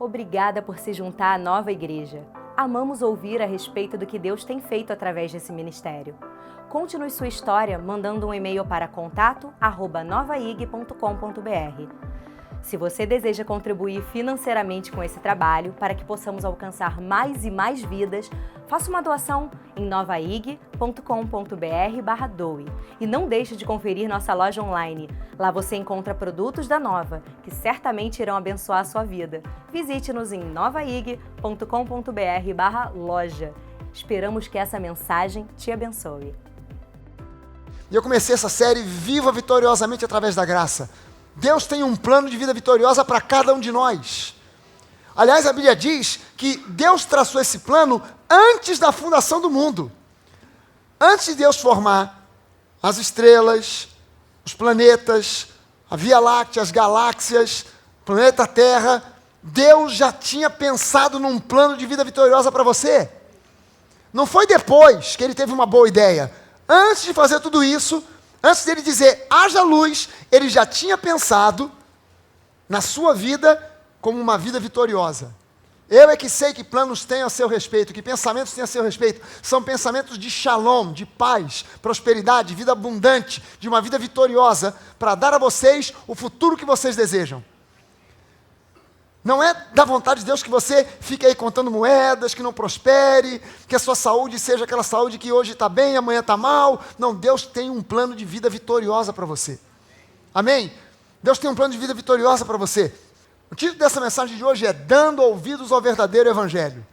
Obrigada por se juntar à nova igreja. Amamos ouvir a respeito do que Deus tem feito através desse ministério. Conte-nos sua história mandando um e-mail para contato@novaig.com.br. Se você deseja contribuir financeiramente com esse trabalho para que possamos alcançar mais e mais vidas, faça uma doação em novaig.com.br/doe. E não deixe de conferir nossa loja online. Lá você encontra produtos da Nova, que certamente irão abençoar a sua vida. Visite-nos em novaig.com.br/loja. Esperamos que essa mensagem te abençoe. E eu comecei essa série Viva Vitoriosamente através da Graça. Deus tem um plano de vida vitoriosa para cada um de nós. Aliás, a Bíblia diz que Deus traçou esse plano antes da fundação do mundo. Antes de Deus formar as estrelas, os planetas, a Via Láctea, as galáxias, o planeta Terra, Deus já tinha pensado num plano de vida vitoriosa para você. Não foi depois que ele teve uma boa ideia. Antes de fazer tudo isso, antes dele dizer, haja luz, ele já tinha pensado na sua vida como uma vida vitoriosa. Eu é que sei que planos têm a seu respeito, que pensamentos têm a seu respeito. São pensamentos de shalom, de paz, prosperidade, vida abundante, de uma vida vitoriosa, para dar a vocês o futuro que vocês desejam. Não é da vontade de Deus que você fique aí contando moedas, que não prospere, que a sua saúde seja aquela saúde que hoje está bem, amanhã está mal. Não, Deus tem um plano de vida vitoriosa para você. Amém? Deus tem um plano de vida vitoriosa para você. O título dessa mensagem de hoje é Dando Ouvidos ao Verdadeiro Evangelho.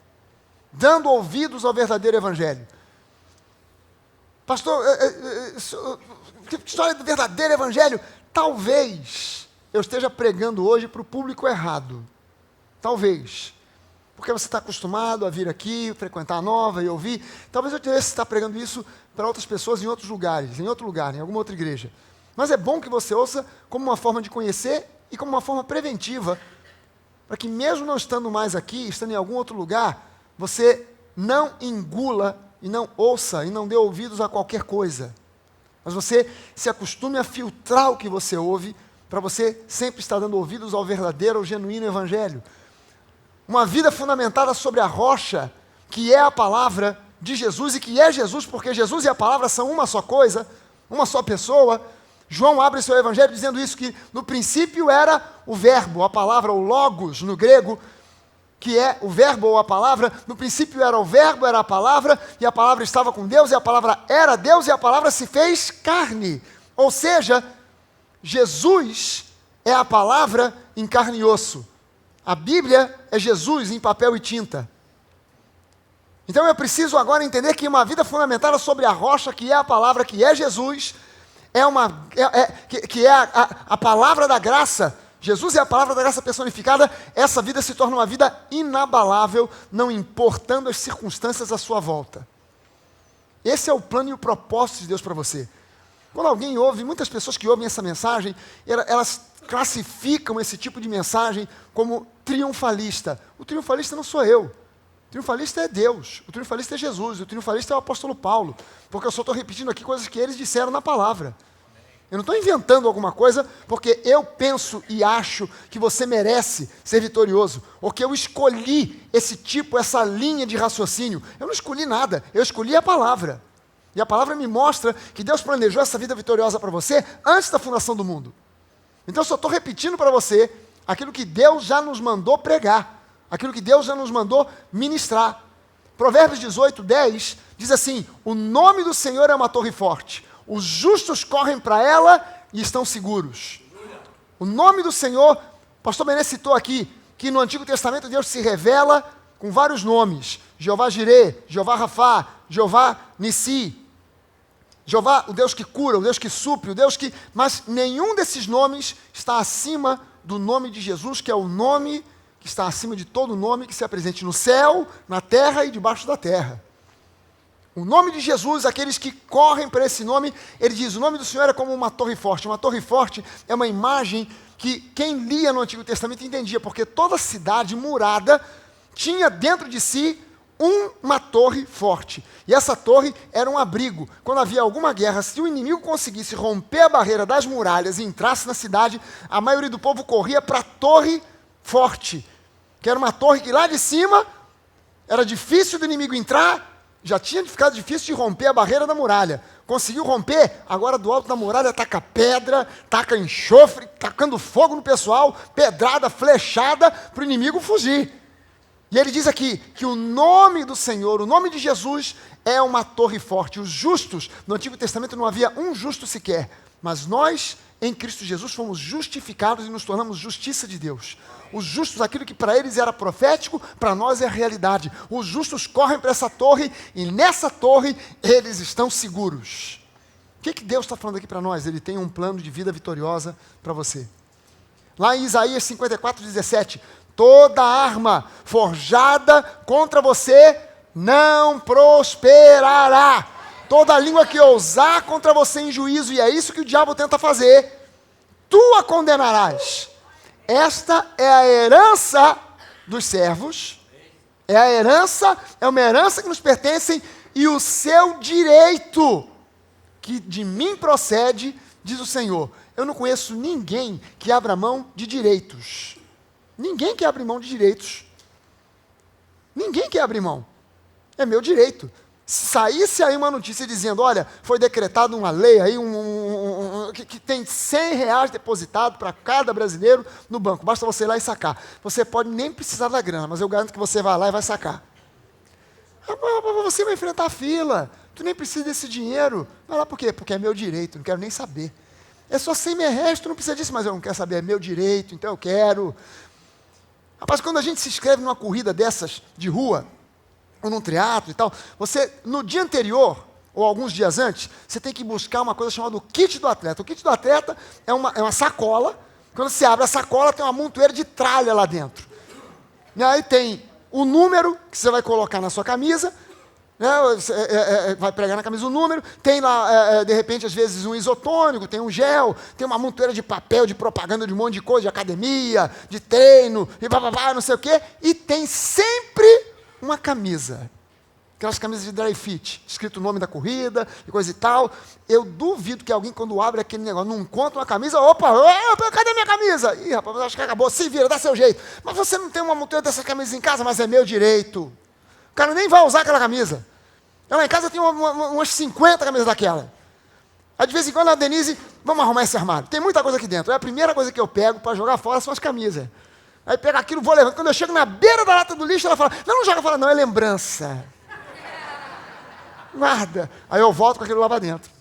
Dando ouvidos ao verdadeiro Evangelho. Pastor, que história do verdadeiro Evangelho? Talvez eu esteja pregando hoje para o público errado. Talvez. Porque você está acostumado a vir aqui, frequentar a Nova e ouvir. Talvez eu tivesse estar pregando isso para outras pessoas em outros lugares, em outro lugar, em alguma outra igreja. Mas é bom que você ouça como uma forma de conhecer e como uma forma preventiva, para que mesmo não estando mais aqui, estando em algum outro lugar, você não engula e não ouça e não dê ouvidos a qualquer coisa. Mas você se acostume a filtrar o que você ouve, para você sempre estar dando ouvidos ao verdadeiro, ao genuíno Evangelho. Uma vida fundamentada sobre a rocha, que é a palavra de Jesus, e que é Jesus, porque Jesus e a palavra são uma só coisa, uma só pessoa. João abre seu Evangelho dizendo isso, que no princípio era o verbo, a palavra, o logos no grego, que é o verbo ou a palavra. No princípio era o verbo, era a palavra, e a palavra estava com Deus, e a palavra era Deus, e a palavra se fez carne. Ou seja, Jesus é a palavra em carne e osso. A Bíblia é Jesus em papel e tinta. Então eu preciso agora entender que uma vida fundamentada sobre a rocha, que é a palavra, que é Jesus, que é a palavra da graça. Jesus é a palavra da graça personificada. Essa vida se torna uma vida inabalável, não importando as circunstâncias à sua volta. Esse é o plano e o propósito de Deus para você. Quando alguém ouve, muitas pessoas que ouvem essa mensagem, elas classificam esse tipo de mensagem como triunfalista. O triunfalista não sou eu. O triunfalista é Deus. O triunfalista é Jesus. O triunfalista é o apóstolo Paulo. Porque eu só estou repetindo aqui coisas que eles disseram na palavra. Eu não estou inventando alguma coisa porque eu penso e acho que você merece ser vitorioso. Ou que eu escolhi esse tipo, essa linha de raciocínio. Eu não escolhi nada. Eu escolhi a palavra. E a palavra me mostra que Deus planejou essa vida vitoriosa para você antes da fundação do mundo. Então eu só estou repetindo para você aquilo que Deus já nos mandou pregar, aquilo que Deus já nos mandou ministrar. Provérbios 18, 10 diz assim: o nome do Senhor é uma torre forte, os justos correm para ela e estão seguros. O nome do Senhor, o pastor Bené citou aqui, que no Antigo Testamento Deus se revela com vários nomes: Jeová Jirê, Jeová Rafá, Jeová Nissi. Jeová, o Deus que cura, o Deus que supre, o Deus que... Mas nenhum desses nomes está acima do nome de Jesus, que é o nome que está acima de todo nome que se apresente no céu, na terra e debaixo da terra. O nome de Jesus, aqueles que correm para esse nome, ele diz, o nome do Senhor é como uma torre forte. Uma torre forte é uma imagem que quem lia no Antigo Testamento entendia, porque toda cidade murada tinha dentro de si uma torre forte. E essa torre era um abrigo. Quando havia alguma guerra, se o inimigo conseguisse romper a barreira das muralhas e entrasse na cidade, a maioria do povo corria para a torre forte. que era uma torre que lá de cima era difícil do inimigo entrar, já tinha ficado difícil de romper a barreira da muralha. Conseguiu romper, agora do alto da muralha taca pedra, taca enxofre, tacando fogo no pessoal, pedrada, flechada, para o inimigo fugir. E ele diz aqui que o nome do Senhor, o nome de Jesus, é uma torre forte. Os justos, no Antigo Testamento não havia um justo sequer, mas nós, em Cristo Jesus, fomos justificados e nos tornamos justiça de Deus. Os justos, aquilo que para eles era profético, para nós é realidade. Os justos correm para essa torre e nessa torre eles estão seguros. O que Deus está falando aqui para nós? Ele tem um plano de vida vitoriosa para você. Lá em Isaías 54:17, toda arma forjada contra você não prosperará. Toda língua que ousar contra você em juízo, e é isso que o diabo tenta fazer, tu a condenarás. Esta é a herança dos servos, é uma herança que nos pertence, e o seu direito, que de mim procede, diz o Senhor. Eu não conheço ninguém que abra mão de direitos. Ninguém que abre mão de direitos. Ninguém que abre mão. É meu direito. Se saísse aí uma notícia dizendo, olha, foi decretada uma lei aí, que tem R$100 depositado para cada brasileiro no banco, basta você ir lá e sacar. Você pode nem precisar da grana, mas eu garanto que você vai lá e vai sacar. Você vai enfrentar a fila, tu nem precisa desse dinheiro. Vai lá por quê? Porque é meu direito, não quero nem saber. É só R$100, tu não precisa disso, mas eu não quero saber, é meu direito, então eu quero. Rapaz, quando a gente se inscreve numa corrida dessas de rua, ou num teatro e tal, você, no dia anterior, ou alguns dias antes, você tem que buscar uma coisa chamada o kit do atleta. O kit do atleta é uma sacola, quando você abre a sacola, tem uma montoeira de tralha lá dentro. E aí tem o número que você vai colocar na sua camisa, né, vai pregar na camisa o número, tem lá, de repente, às vezes, um isotônico, tem um gel, tem uma montoeira de papel, de propaganda, de um monte de coisa, de academia, de treino, e blá, não sei o quê, e tem sempre uma camisa, aquelas camisas de dry fit, escrito o nome da corrida e coisa e tal. Eu duvido que alguém, quando abre aquele negócio, não encontra uma camisa, opa, cadê minha camisa? Ih, rapaz, acho que acabou, se vira, dá seu jeito. Mas você não tem uma montanha dessas camisas em casa, mas é meu direito. O cara nem vai usar aquela camisa. Eu lá em casa tenho umas 50 camisas daquela. Aí de vez em quando a Denise, vamos arrumar esse armário, tem muita coisa aqui dentro. Aí a primeira coisa que eu pego para jogar fora são as camisas. Aí pega aquilo, vou levando. Quando eu chego na beira da lata do lixo, ela fala, não joga fora não, é lembrança. Guarda. Aí eu volto com aquilo lá para dentro.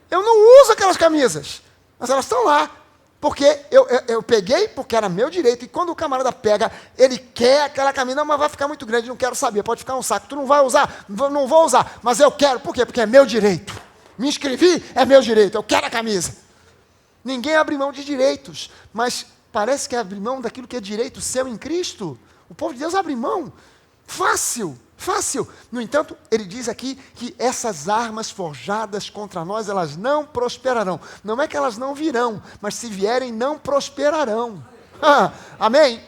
Eu não uso aquelas camisas, mas elas estão lá. Porque eu peguei, porque era meu direito. E quando o camarada pega, ele quer aquela camisa, não, mas vai ficar muito grande, não quero saber, pode ficar um saco. Tu não vai usar? Não vou usar, mas eu quero. Por quê? Porque é meu direito. Me inscrevi, é meu direito, eu quero a camisa. Ninguém abre mão de direitos, mas parece que abre mão daquilo que é direito seu em Cristo. O povo de Deus abre mão. Fácil. No entanto, ele diz aqui que essas armas forjadas contra nós, elas não prosperarão. Não é que elas não virão, mas se vierem, não prosperarão. Amém?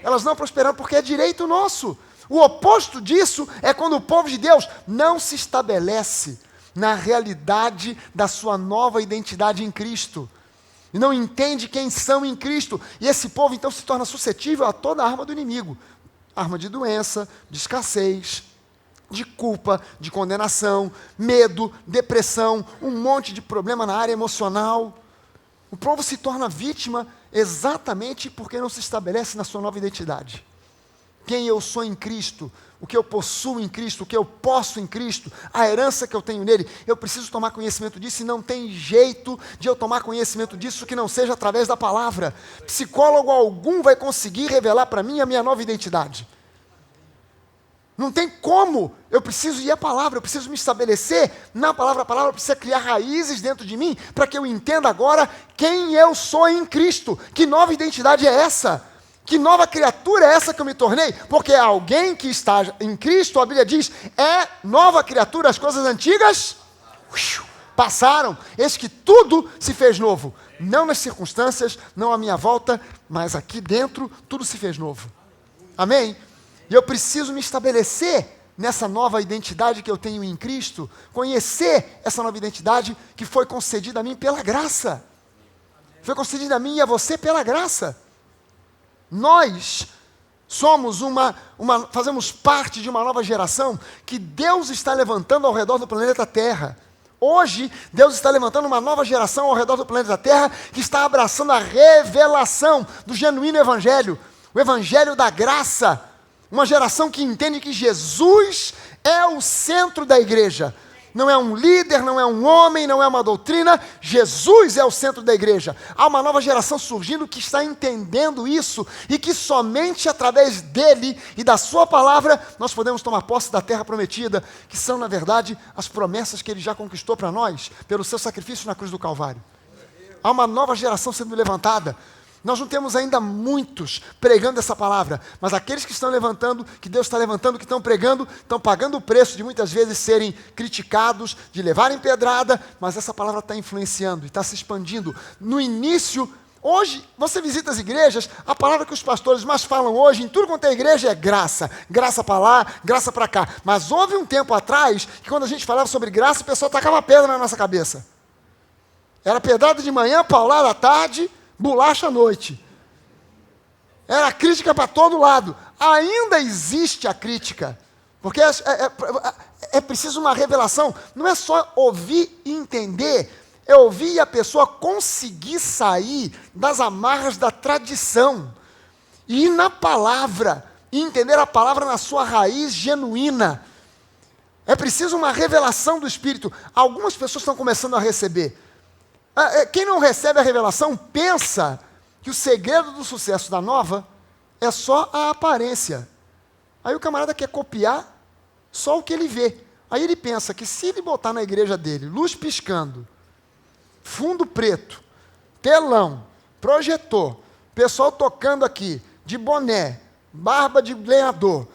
Elas não prosperarão porque é direito nosso. O oposto disso é quando o povo de Deus não se estabelece na realidade da sua nova identidade em Cristo. E não entende quem são em Cristo. E esse povo então se torna suscetível a toda a arma do inimigo. Arma de doença, de escassez, de culpa, de condenação, medo, depressão, um monte de problema na área emocional. O povo se torna vítima exatamente porque não se estabelece na sua nova identidade. Quem eu sou em Cristo, o que eu possuo em Cristo, o que eu posso em Cristo, a herança que eu tenho nele, eu preciso tomar conhecimento disso e não tem jeito de eu tomar conhecimento disso que não seja através da palavra. Psicólogo algum vai conseguir revelar para mim a minha nova identidade. Não tem como, eu preciso ir à palavra, eu preciso me estabelecer na palavra, a palavra precisa criar raízes dentro de mim, para que eu entenda agora quem eu sou em Cristo, que nova identidade é essa? Que nova criatura é essa que eu me tornei? Porque alguém que está em Cristo, a Bíblia diz, é nova criatura, as coisas antigas passaram, eis que tudo se fez novo. Não nas circunstâncias, não à minha volta, mas aqui dentro, tudo se fez novo. Amém? E eu preciso me estabelecer nessa nova identidade que eu tenho em Cristo, conhecer essa nova identidade que foi concedida a mim pela graça. Foi concedida a mim e a você pela graça. Nós fazemos parte de uma nova geração que Deus está levantando ao redor do planeta Terra. Hoje, Deus está levantando uma nova geração ao redor do planeta Terra que está abraçando a revelação do genuíno Evangelho, o Evangelho da graça. Uma geração que entende que Jesus é o centro da igreja. Não é um líder, não é um homem, não é uma doutrina. Jesus é o centro da igreja. Há uma nova geração surgindo que está entendendo isso e que somente através dele e da sua palavra nós podemos tomar posse da terra prometida, que são, na verdade, as promessas que ele já conquistou para nós pelo seu sacrifício na cruz do Calvário. Há uma nova geração sendo levantada. Nós não temos ainda muitos pregando essa palavra, mas aqueles que estão levantando, que Deus está levantando, que estão pregando, estão pagando o preço de muitas vezes serem criticados, de levarem pedrada, mas essa palavra está influenciando e está se expandindo. No início, hoje, você visita as igrejas, a palavra que os pastores mais falam hoje, em tudo quanto é igreja, é graça. Graça para lá, graça para cá. Mas houve um tempo atrás, que quando a gente falava sobre graça, o pessoal tacava pedra na nossa cabeça. Era pedrada de manhã, paulada à tarde, bolacha à noite. Era crítica para todo lado. Ainda existe a crítica, porque é preciso uma revelação. Não é só ouvir e entender, é ouvir e a pessoa conseguir sair das amarras da tradição e ir na palavra, e entender a palavra na sua raiz genuína. É preciso uma revelação do Espírito. Algumas pessoas estão começando a receber. Quem não recebe a revelação pensa que o segredo do sucesso da nova é só a aparência. Aí o camarada quer copiar só o que ele vê. Aí ele pensa que se ele botar na igreja dele, luz piscando, fundo preto, telão, projetor, pessoal tocando aqui, de boné, barba de lenhador,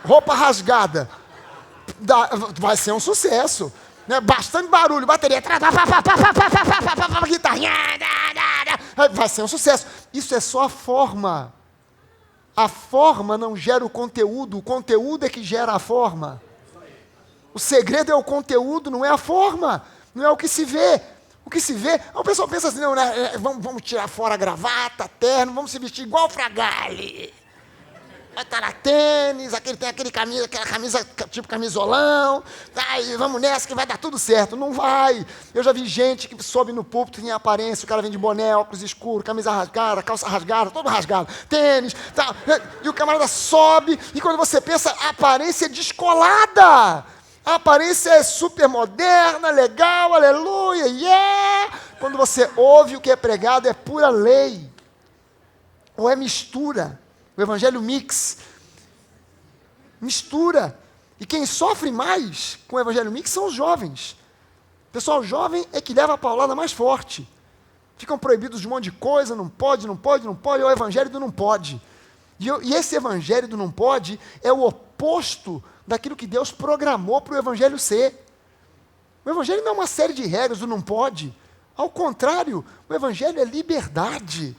roupa rasgada, vai ser um sucesso. Né? Bastante barulho, bateria, guitarrinha, vai ser um sucesso. Isso é só a forma. A forma não gera o conteúdo é que gera a forma. O segredo é o conteúdo, não é a forma, não é o que se vê. O que se vê, o pessoal pensa assim, não, né? Vamos tirar fora a gravata, terno, vamos se vestir igual Fragale. Botar lá tênis, tem aquela camisa tipo camisolão, e vamos nessa que vai dar tudo certo. Não vai. Eu já vi gente que sobe no púlpito, tem aparência, o cara vem de boné, óculos escuros, camisa rasgada, calça rasgada, todo rasgado, tênis, tal, e o camarada sobe, e quando você pensa, a aparência é descolada. A aparência é super moderna, legal, aleluia, yeah. Quando você ouve o que é pregado, é pura lei. Ou é mistura. O evangelho mix. Mistura. E quem sofre mais com o evangelho mix são os jovens. O pessoal jovem é que leva a paulada mais forte. Ficam proibidos de um monte de coisa, não pode, é o evangelho do não pode. E esse evangelho do não pode é o oposto daquilo que Deus programou para o evangelho ser. O evangelho não é uma série de regras do não pode. Ao contrário, o evangelho é liberdade.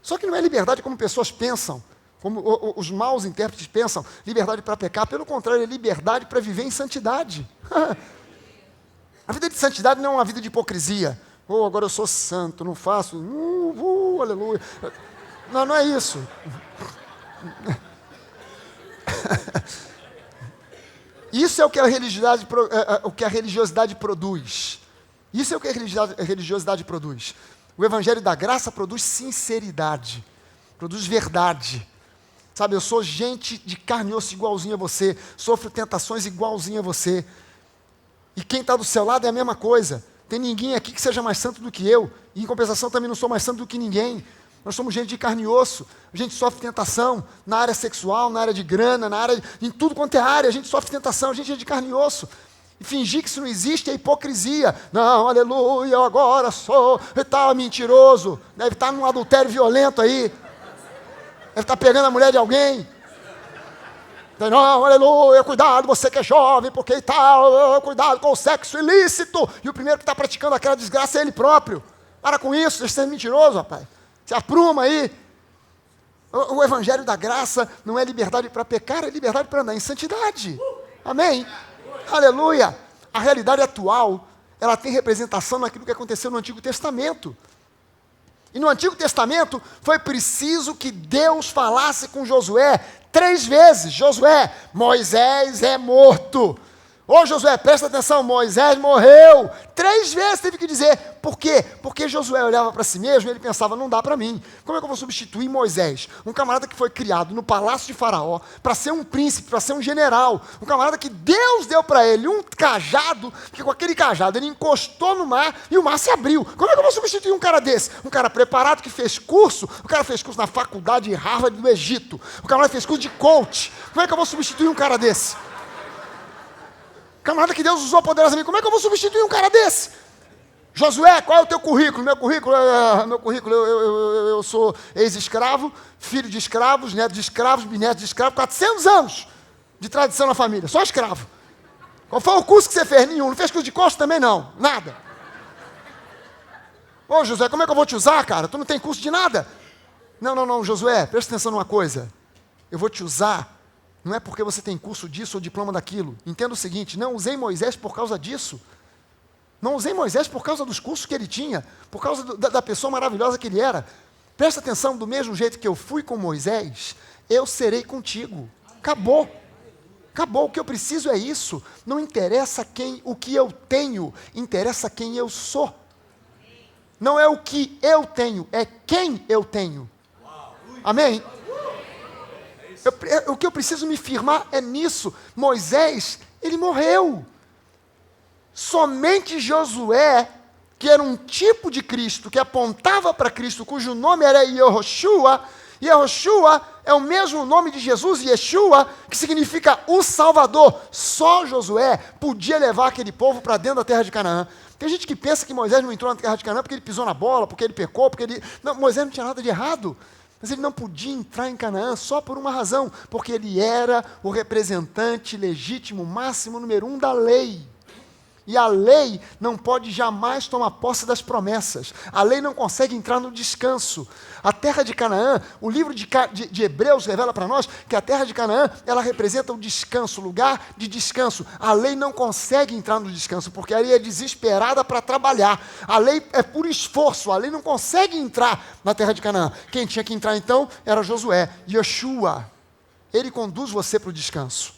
Só que não é liberdade como pessoas pensam. Como os maus intérpretes pensam, liberdade para pecar, pelo contrário, é liberdade para viver em santidade. A vida de santidade não é uma vida de hipocrisia. Agora eu sou santo, não faço, aleluia. Não é isso. Isso é o que a religiosidade produz. Isso é o que a religiosidade produz. O evangelho da graça produz sinceridade, produz verdade. Sabe, eu sou gente de carne e osso igualzinho a você, sofro tentações igualzinho a você. E quem está do seu lado é a mesma coisa. Tem ninguém aqui que seja mais santo do que eu, e em compensação também não sou mais santo do que ninguém. Nós somos gente de carne e osso, a gente sofre tentação na área sexual, na área de grana, em tudo quanto é área, a gente sofre tentação, a gente é de carne e osso. E fingir que isso não existe é hipocrisia. Não, aleluia, eu agora sou, está mentiroso, deve estar num adultério violento aí. Deve estar pegando a mulher de alguém. Não, aleluia, cuidado, você que é jovem, porque tal, cuidado com o sexo ilícito. E o primeiro que está praticando aquela desgraça é ele próprio. Para com isso, deixa de ser mentiroso, rapaz. Se apruma aí. O evangelho da graça não é liberdade para pecar, é liberdade para andar em santidade. Amém? Aleluia. A realidade atual, ela tem representação naquilo que aconteceu no Antigo Testamento. E no Antigo Testamento foi preciso que Deus falasse com Josué 3 vezes. Josué, Moisés é morto. Ô Josué, presta atenção, Moisés morreu. 3 vezes teve que dizer. Por quê? Porque Josué olhava para si mesmo e ele pensava, não dá para mim. Como é que eu vou substituir Moisés? Um camarada que foi criado no palácio de Faraó para ser um príncipe, para ser um general. Um camarada que Deus deu para ele um cajado, que com aquele cajado ele encostou no mar e o mar se abriu. Como é que eu vou substituir um cara desse? Um cara preparado que fez curso, o cara fez curso na faculdade de Harvard do Egito. O camarada fez curso de coach. Como é que eu vou substituir um cara desse? Camarada que Deus usou poderosamente, como é que eu vou substituir um cara desse? Josué, qual é o teu currículo? Meu currículo, eu sou ex-escravo, filho de escravos, neto de escravos, bisneto de escravos, 400 anos de tradição na família, só escravo. Qual foi o curso que você fez? Nenhum. Não fez curso de costo também não, nada. Ô Josué, como é que eu vou te usar, cara? Tu não tem curso de nada? Não, Josué, presta atenção numa coisa. Eu vou te usar. Não é porque você tem curso disso ou diploma daquilo. Entenda o seguinte, não usei Moisés por causa disso. Não usei Moisés por causa dos cursos que ele tinha, por causa da pessoa maravilhosa que ele era. Presta atenção, do mesmo jeito que eu fui com Moisés, eu serei contigo. Acabou. Acabou, o que eu preciso é isso. Não interessa o que eu tenho, interessa quem eu sou. Não é o que eu tenho, é quem eu tenho. Amém? O que eu preciso me firmar é nisso. Moisés, ele morreu. Somente Josué, que era um tipo de Cristo, que apontava para Cristo, cujo nome era Yehoshua. Yehoshua é o mesmo nome de Jesus, Yeshua, que significa o Salvador. Só Josué podia levar aquele povo para dentro da terra de Canaã. Tem gente que pensa que Moisés não entrou na terra de Canaã porque ele pisou na bola, porque ele pecou, porque ele... Não, Moisés não tinha nada de errado. Mas ele não podia entrar em Canaã só por uma razão, porque ele era o representante legítimo, máximo, número 1 da lei. E a lei não pode jamais tomar posse das promessas. A lei não consegue entrar no descanso. A terra de Canaã, o livro de Hebreus revela para nós que a terra de Canaã, ela representa o descanso, lugar de descanso. A lei não consegue entrar no descanso, porque a lei é desesperada para trabalhar. A lei é por esforço, a lei não consegue entrar na terra de Canaã. Quem tinha que entrar então era Josué, Yeshua. Ele conduz você para o descanso.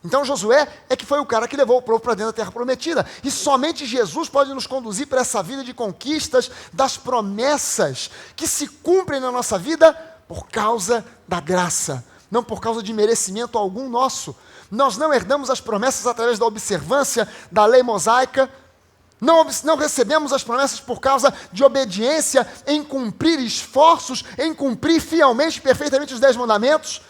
Então Josué é que foi o cara que levou o povo para dentro da terra prometida. E somente Jesus pode nos conduzir para essa vida de conquistas, das promessas que se cumprem na nossa vida por causa da graça, não por causa de merecimento algum nosso. Nós não herdamos as promessas através da observância da lei mosaica, não recebemos as promessas por causa de obediência em cumprir esforços, em cumprir fielmente, perfeitamente os 10 mandamentos.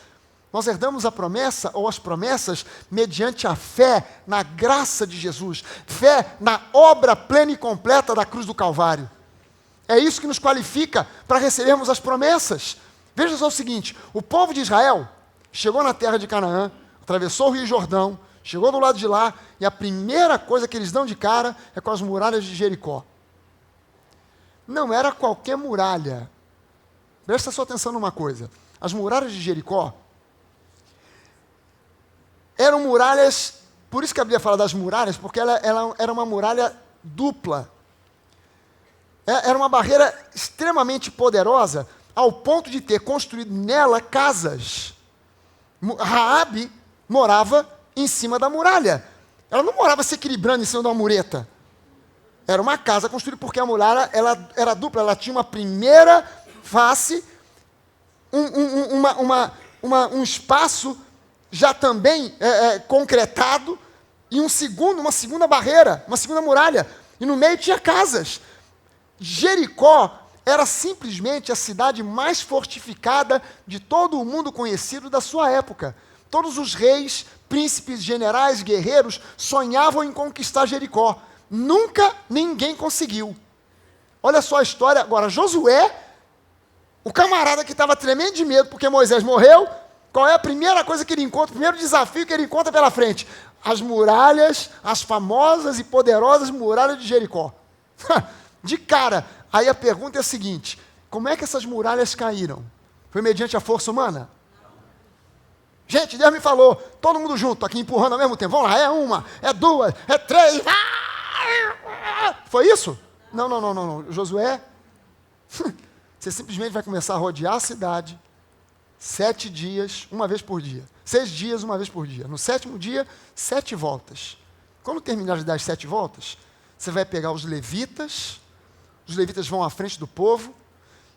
Nós herdamos a promessa ou as promessas mediante a fé na graça de Jesus, fé na obra plena e completa da cruz do Calvário. É isso que nos qualifica para recebermos as promessas. Veja só o seguinte, o povo de Israel chegou na terra de Canaã, atravessou o Rio Jordão, chegou do lado de lá, e a primeira coisa que eles dão de cara é com as muralhas de Jericó. Não era qualquer muralha. Presta sua atenção numa coisa. As muralhas de Jericó eram muralhas, por isso que a Bíblia fala das muralhas, porque ela era uma muralha dupla. Era uma barreira extremamente poderosa, ao ponto de ter construído nela casas. Raabe morava em cima da muralha. Ela não morava se equilibrando em cima de uma mureta. Era uma casa construída porque a muralha ela era dupla. Ela tinha uma primeira face, um espaço já também concretado, e uma segunda barreira, uma segunda muralha, e no meio tinha casas. Jericó era simplesmente a cidade mais fortificada de todo o mundo conhecido da sua época. Todos os reis, príncipes, generais, guerreiros sonhavam em conquistar Jericó. Nunca ninguém conseguiu. Olha só a história. Agora, Josué, o camarada que estava tremendo de medo porque Moisés morreu, qual é a primeira coisa que ele encontra, o primeiro desafio que ele encontra pela frente? As muralhas, as famosas e poderosas muralhas de Jericó. De cara. Aí a pergunta é a seguinte, como é que essas muralhas caíram? Foi mediante a força humana? Gente, Deus me falou, todo mundo junto, aqui empurrando ao mesmo tempo. Vamos lá, é uma, é duas, é três. Foi isso? Não. Josué Você simplesmente vai começar a rodear a cidade 7 dias, uma vez por dia. 6 dias, uma vez por dia. No 7º dia, 7 voltas. Quando terminar de dar as 7 voltas, você vai pegar os levitas vão à frente do povo,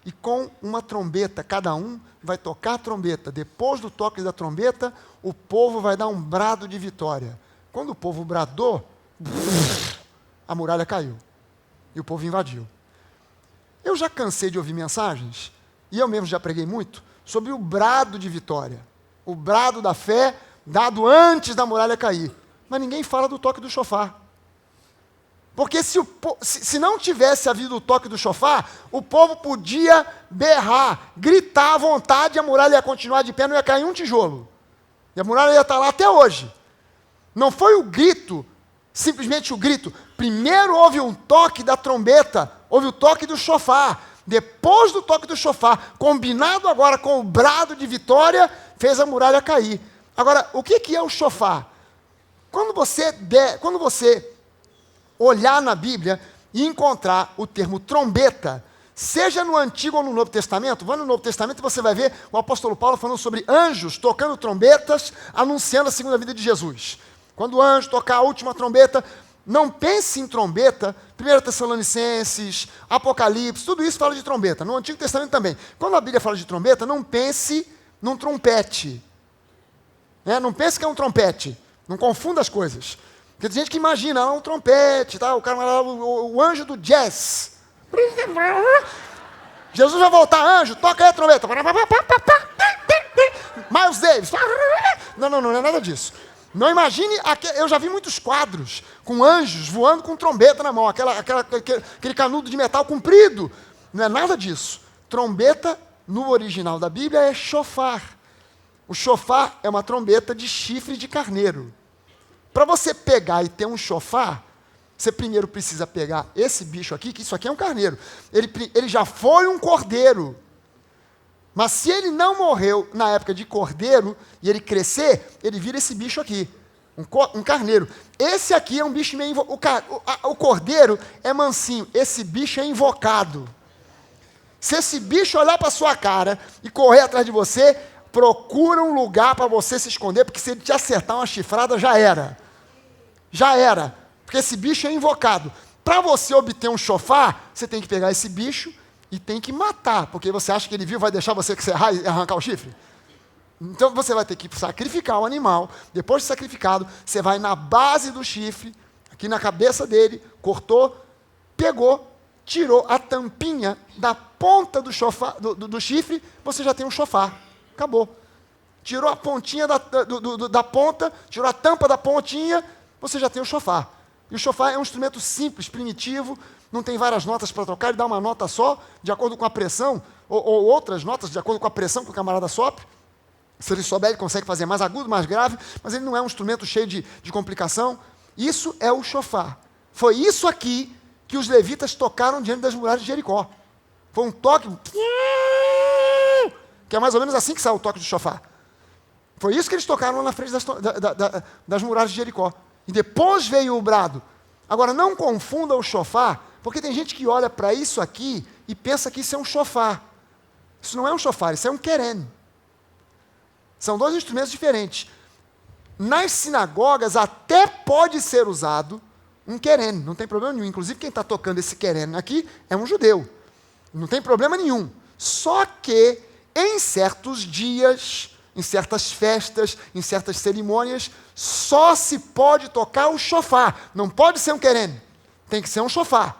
e com uma trombeta, cada um vai tocar a trombeta. Depois do toque da trombeta, o povo vai dar um brado de vitória. Quando o povo bradou, a muralha caiu. E o povo invadiu. Eu já cansei de ouvir mensagens, e eu mesmo já preguei muito, sobre o brado de vitória. O brado da fé dado antes da muralha cair. Mas ninguém fala do toque do chofar. Porque se não tivesse havido o toque do chofar, o povo podia berrar, gritar à vontade, e a muralha ia continuar de pé, não ia cair um tijolo. E a muralha ia estar lá até hoje. Não foi o grito, simplesmente o grito. Primeiro houve um toque da trombeta, houve o toque do chofar. Depois do toque do chofar, combinado agora com o brado de vitória, fez a muralha cair. Agora, o que é o chofar? Quando você olhar na Bíblia e encontrar o termo trombeta, seja no Antigo ou no Novo Testamento, vai no Novo Testamento e você vai ver o apóstolo Paulo falando sobre anjos tocando trombetas, anunciando a segunda vida de Jesus. Quando o anjo tocar a última trombeta, não pense em trombeta, 1 Tessalonicenses, Apocalipse, tudo isso fala de trombeta, no Antigo Testamento também. Quando a Bíblia fala de trombeta, não pense num trompete. Não pense que é um trompete, não confunda as coisas. Porque tem gente que imagina, um trompete, tá? O cara vai lá, o anjo do jazz. Jesus vai voltar, anjo, toca aí a trombeta. Miles Davis. Não é nada disso. Não imagine, eu já vi muitos quadros com anjos voando com trombeta na mão, aquele canudo de metal comprido. Não é nada disso. Trombeta, no original da Bíblia, é chofar. O chofar é uma trombeta de chifre de carneiro. Para você pegar e ter um chofar, você primeiro precisa pegar esse bicho aqui, que isso aqui é um carneiro. Ele já foi um cordeiro. Mas se ele não morreu na época de cordeiro, e ele crescer, ele vira esse bicho aqui, um carneiro. Esse aqui é um bicho meio... O cordeiro é mansinho, esse bicho é invocado. Se esse bicho olhar para a sua cara e correr atrás de você, procura um lugar para você se esconder, porque se ele te acertar uma chifrada, já era. Já era. Porque esse bicho é invocado. Para você obter um chofar, você tem que pegar esse bicho e tem que matar, porque você acha que ele viu, vai deixar você serrar e arrancar o chifre? Então você vai ter que sacrificar o animal. Depois de sacrificado, você vai na base do chifre, aqui na cabeça dele, cortou, pegou, tirou a tampinha da ponta do chifre, você já tem um chofar. Acabou. Tirou a pontinha da ponta, tirou a tampa da pontinha, você já tem o chofar. E o chofar é um instrumento simples, primitivo, não tem várias notas para trocar, ele dá uma nota só, de acordo com a pressão, ou outras notas, de acordo com a pressão que o camarada sopre. Se ele souber, ele consegue fazer mais agudo, mais grave, mas ele não é um instrumento cheio de complicação. Isso é o chofar. Foi isso aqui que os levitas tocaram diante das muralhas de Jericó. Foi um toque... que é mais ou menos assim que sai o toque do chofar. Foi isso que eles tocaram lá na frente das muralhas de Jericó. E depois veio o brado. Agora, não confunda o chofar, porque tem gente que olha para isso aqui e pensa que isso é um chofar. Isso não é um chofar, isso é um querem. São dois instrumentos diferentes. Nas sinagogas até pode ser usado um querem, não tem problema nenhum. Inclusive, quem está tocando esse querem aqui é um judeu. Não tem problema nenhum. Só que em certos dias, em certas festas, em certas cerimônias, só se pode tocar o chofar. Não pode ser um querem, tem que ser um chofar.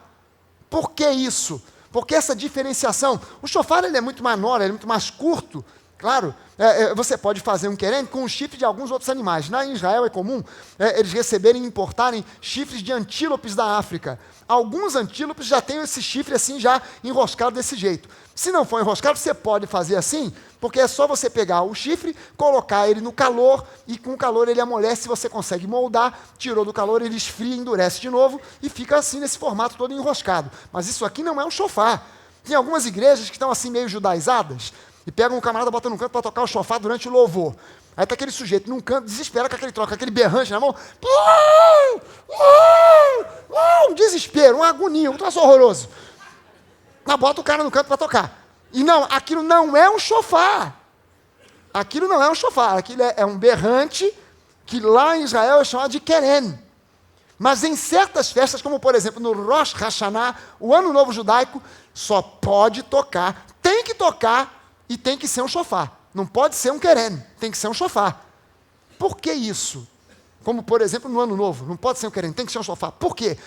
Por que isso? Porque essa diferenciação, o chofar ele é muito menor, ele é muito mais curto. Claro, você pode fazer um querem com o chifre de alguns outros animais. Em Israel é comum eles receberem e importarem chifres de antílopes da África. Alguns antílopes já têm esse chifre assim, já enroscado desse jeito. Se não for enroscado, você pode fazer assim, porque é só você pegar o chifre, colocar ele no calor, e com o calor ele amolece, você consegue moldar, tirou do calor, ele esfria, endurece de novo, e fica assim nesse formato todo enroscado. Mas isso aqui não é um chofar. Tem algumas igrejas que estão assim meio judaizadas, e pegam um camarada, bota no canto para tocar o chofar durante o louvor. Aí está aquele sujeito num canto, desespera com aquele troca, com aquele berrante na mão. Um desespero, uma agonia, um troço horroroso. Mas bota o cara no canto para tocar. E não, aquilo não é um shofar. Aquilo não é um shofar. Aquilo é um berrante que lá em Israel é chamado de keren. Mas em certas festas, como por exemplo no Rosh Hashanah, o Ano Novo Judaico, só pode tocar, tem que tocar e tem que ser um shofar. Não pode ser um keren, tem que ser um shofar. Por que isso? Como por exemplo no Ano Novo, não pode ser um keren, tem que ser um shofar. Por quê?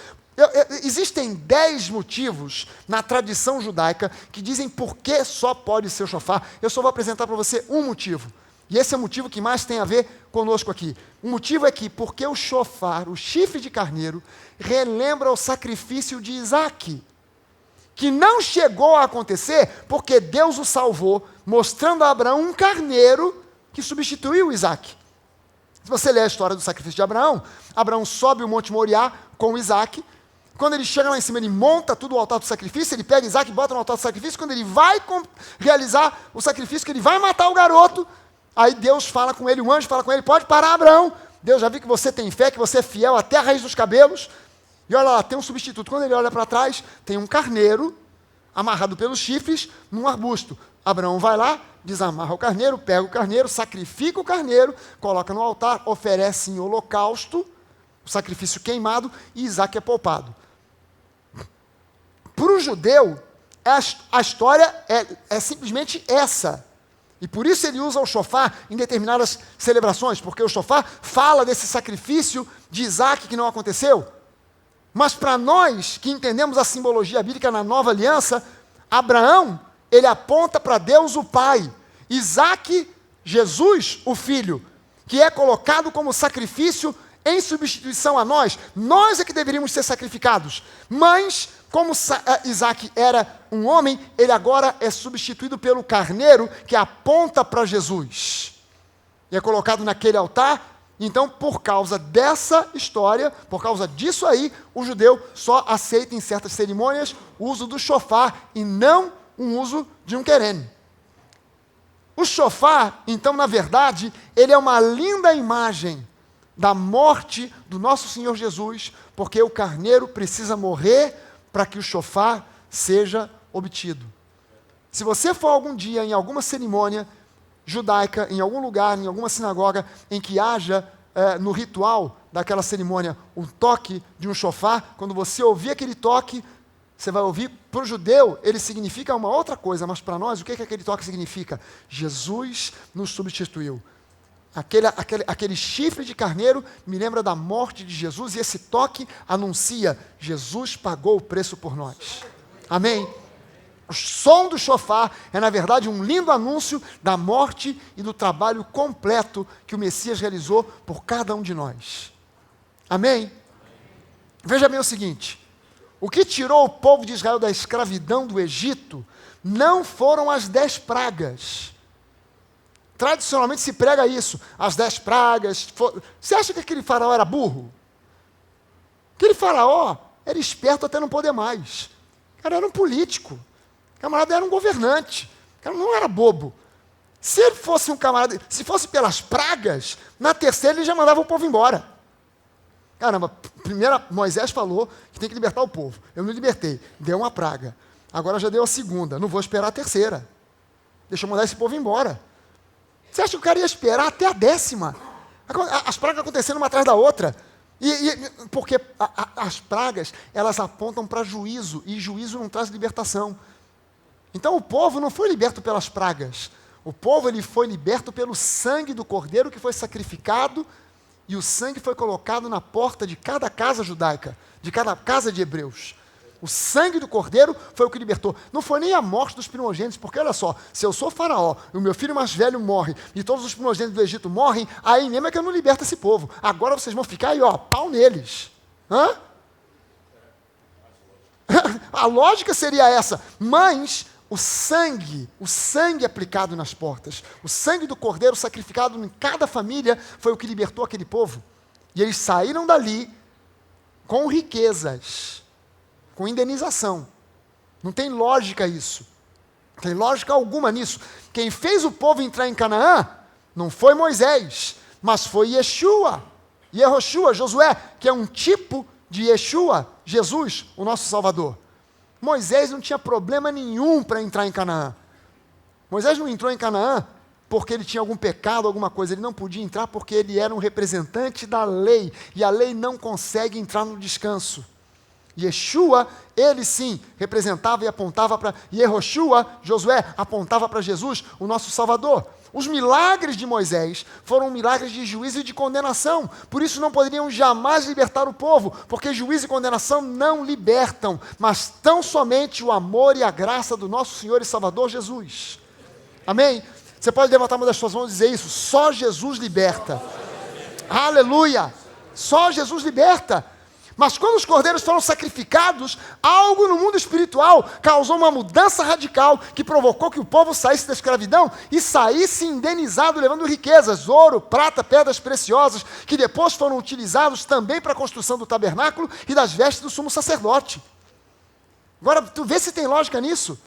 Existem 10 motivos na tradição judaica que dizem por que só pode ser o shofar. Eu só vou apresentar para você um motivo. E esse é o motivo que mais tem a ver conosco aqui. O motivo é que, porque o shofar, o chifre de carneiro, relembra o sacrifício de Isaac, que não chegou a acontecer porque Deus o salvou, mostrando a Abraão um carneiro que substituiu Isaac. Se você ler a história do sacrifício de Abraão, Abraão sobe o Monte Moriá com Isaac. Quando ele chega lá em cima, ele monta tudo o altar do sacrifício, ele pega Isaac e bota no altar do sacrifício. Quando ele vai realizar o sacrifício, que ele vai matar o garoto, aí Deus fala com ele, o anjo fala com ele, pode parar, Abraão. Deus já viu que você tem fé, que você é fiel até a raiz dos cabelos. E olha lá, tem um substituto. Quando ele olha para trás, tem um carneiro amarrado pelos chifres num arbusto. Abraão vai lá, desamarra o carneiro, pega o carneiro, sacrifica o carneiro, coloca no altar, oferece em holocausto, o sacrifício queimado, e Isaac é poupado. Para o judeu, a história é simplesmente essa. E por isso ele usa o shofar em determinadas celebrações, porque o shofar fala desse sacrifício de Isaac que não aconteceu. Mas para nós, que entendemos a simbologia bíblica na nova aliança, Abraão, ele aponta para Deus o Pai. Isaac, Jesus, o Filho, que é colocado como sacrifício em substituição a nós. Nós é que deveríamos ser sacrificados. Mas, como Isaac era um homem, ele agora é substituído pelo carneiro que aponta para Jesus. E é colocado naquele altar. Então, por causa dessa história, por causa disso aí, o judeu só aceita em certas cerimônias o uso do shofar e não o uso de um keren. O shofar, então, na verdade, ele é uma linda imagem da morte do nosso Senhor Jesus, porque o carneiro precisa morrer para que o shofar seja obtido. Se você for algum dia em alguma cerimônia judaica, em algum lugar, em alguma sinagoga, em que haja no ritual daquela cerimônia um toque de um shofar, quando você ouvir aquele toque, você vai ouvir, para o judeu, ele significa uma outra coisa, mas para nós, o que aquele toque significa? Jesus nos substituiu. Aquele chifre de carneiro me lembra da morte de Jesus, e esse toque anuncia, Jesus pagou o preço por nós. Amém? O som do shofar é, na verdade, um lindo anúncio da morte e do trabalho completo que o Messias realizou por cada um de nós. Amém? Veja bem o seguinte, o que tirou o povo de Israel da escravidão do Egito não foram as 10 pragas. Tradicionalmente se prega isso, as 10 pragas. Você acha que aquele faraó era burro? Aquele faraó era esperto até não poder mais. O cara era um político. O camarada era um governante. O cara não era bobo. Se ele fosse um camarada, se fosse pelas pragas, na terceira ele já mandava o povo embora. Caramba, primeiro Moisés falou que tem que libertar o povo. Eu não libertei, deu uma praga. Agora já deu a segunda, não vou esperar a terceira. Deixa eu mandar esse povo embora. Você acha que o cara ia esperar até a 10ª? As pragas acontecendo uma atrás da outra. Porque as pragas, elas apontam para juízo, e juízo não traz libertação. Então o povo não foi liberto pelas pragas. O povo ele foi liberto pelo sangue do cordeiro que foi sacrificado, e o sangue foi colocado na porta de cada casa judaica, de cada casa de hebreus. O sangue do cordeiro foi o que libertou. Não foi nem a morte dos primogênitos, porque olha só, se eu sou faraó, e o meu filho mais velho morre, e todos os primogênitos do Egito morrem, aí mesmo é que eu não liberto esse povo. Agora vocês vão ficar aí, ó, pau neles. Hã? A lógica seria essa, mas o sangue aplicado nas portas, o sangue do cordeiro sacrificado em cada família foi o que libertou aquele povo. E eles saíram dali com riquezas, com indenização. Não tem lógica isso. Não tem lógica alguma nisso. Quem fez o povo entrar em Canaã não foi Moisés, mas foi Yeshua, Josué, que é um tipo de Yeshua, Jesus, o nosso Salvador. Moisés não tinha problema nenhum para entrar em Canaã. Moisés não entrou em Canaã porque ele tinha algum pecado, alguma coisa. Ele não podia entrar porque ele era um representante da lei. E a lei não consegue entrar no descanso. Yeshua, ele sim, representava e apontava para... Yehoshua, Josué, apontava para Jesus, o nosso Salvador. Os milagres de Moisés foram milagres de juízo e de condenação. Por isso não poderiam jamais libertar o povo, porque juízo e condenação não libertam, mas tão somente o amor e a graça do nosso Senhor e Salvador Jesus. Amém? Você pode levantar uma das suas mãos e dizer isso. Só Jesus liberta. Aleluia! Só Jesus liberta. Mas quando os cordeiros foram sacrificados, algo no mundo espiritual causou uma mudança radical que provocou que o povo saísse da escravidão e saísse indenizado, levando riquezas, ouro, prata, pedras preciosas, que depois foram utilizados também para a construção do tabernáculo e das vestes do sumo sacerdote. Agora, tu vê se tem lógica nisso.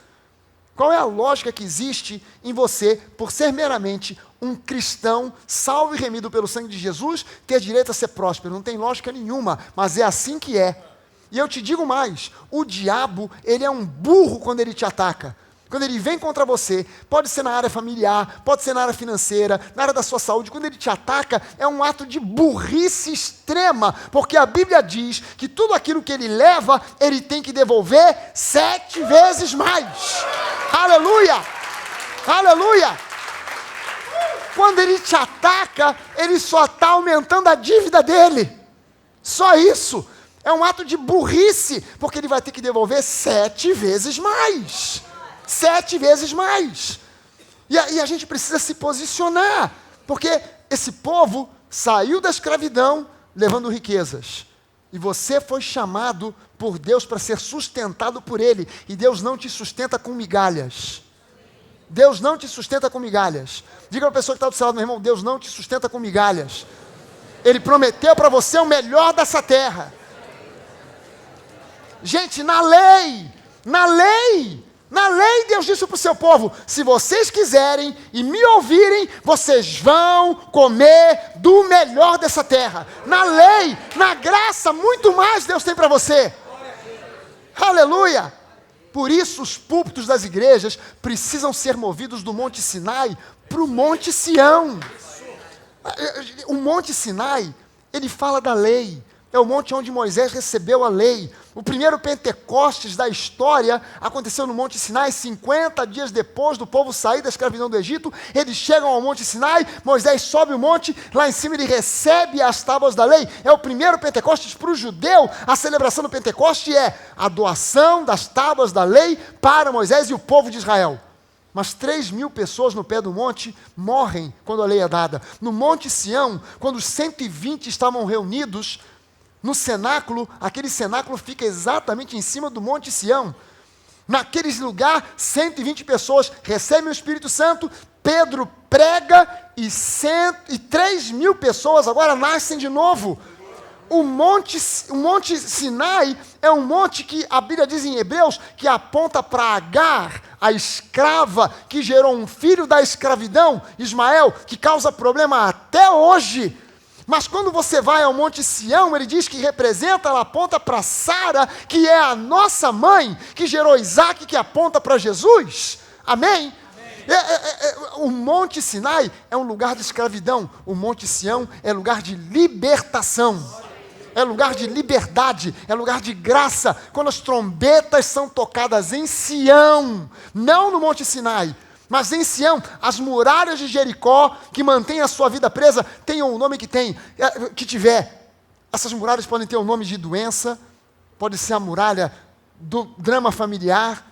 Qual é a lógica que existe em você, por ser meramente um cristão, salvo e remido pelo sangue de Jesus, ter direito a ser próspero? Não tem lógica nenhuma, mas é assim que é. E eu te digo mais, o diabo, ele é um burro quando ele te ataca. Quando ele vem contra você, pode ser na área familiar, pode ser na área financeira, na área da sua saúde, quando ele te ataca, é um ato de burrice extrema, porque a Bíblia diz que tudo aquilo que ele leva, ele tem que devolver 7 vezes mais. Aleluia! Aleluia! Quando ele te ataca, ele só está aumentando a dívida dele. Só isso. É um ato de burrice, porque ele vai ter que devolver 7 vezes mais. 7 vezes mais. E a gente precisa se posicionar, porque esse povo saiu da escravidão levando riquezas. E você foi chamado por Deus para ser sustentado por Ele. E Deus não te sustenta com migalhas. Deus não te sustenta com migalhas. Diga para a pessoa que está do seu lado, meu irmão, Deus não te sustenta com migalhas. Ele prometeu para você o melhor dessa terra. Gente, na lei, Deus disse para o seu povo, se vocês quiserem e me ouvirem, vocês vão comer do melhor dessa terra. Na lei, na graça, muito mais Deus tem para você. Aleluia! Por isso os púlpitos das igrejas precisam ser movidos do Monte Sinai para o Monte Sião. O Monte Sinai, ele fala da lei. É o monte onde Moisés recebeu a lei. O primeiro Pentecostes da história aconteceu no Monte Sinai, 50 dias depois do povo sair da escravidão do Egito. Eles chegam ao Monte Sinai, Moisés sobe o monte, lá em cima ele recebe as tábuas da lei. É o primeiro Pentecostes para o judeu. A celebração do Pentecoste é a doação das tábuas da lei para Moisés e o povo de Israel. Mas 3.000 pessoas no pé do monte morrem quando a lei é dada. No Monte Sião, quando os 120 estavam reunidos, no cenáculo, aquele cenáculo fica exatamente em cima do Monte Sião. Naquele lugar, 120 pessoas recebem o Espírito Santo, Pedro prega e 3.000 pessoas agora nascem de novo. O monte Sinai é um monte que a Bíblia diz em Hebreus que aponta para Agar, a escrava que gerou um filho da escravidão, Ismael, que causa problema até hoje. Mas quando você vai ao Monte Sião, ele diz que representa, ela aponta para Sara, que é a nossa mãe, que gerou Isaac, que aponta para Jesus. Amém? O Monte Sinai é um lugar de escravidão. O Monte Sião é lugar de libertação. É lugar de liberdade, é lugar de graça. Quando as trombetas são tocadas em Sião, não no Monte Sinai, mas em Sião, as muralhas de Jericó, que mantêm a sua vida presa, tenham o nome que tiver. Essas muralhas podem ter o nome de doença, pode ser a muralha do drama familiar,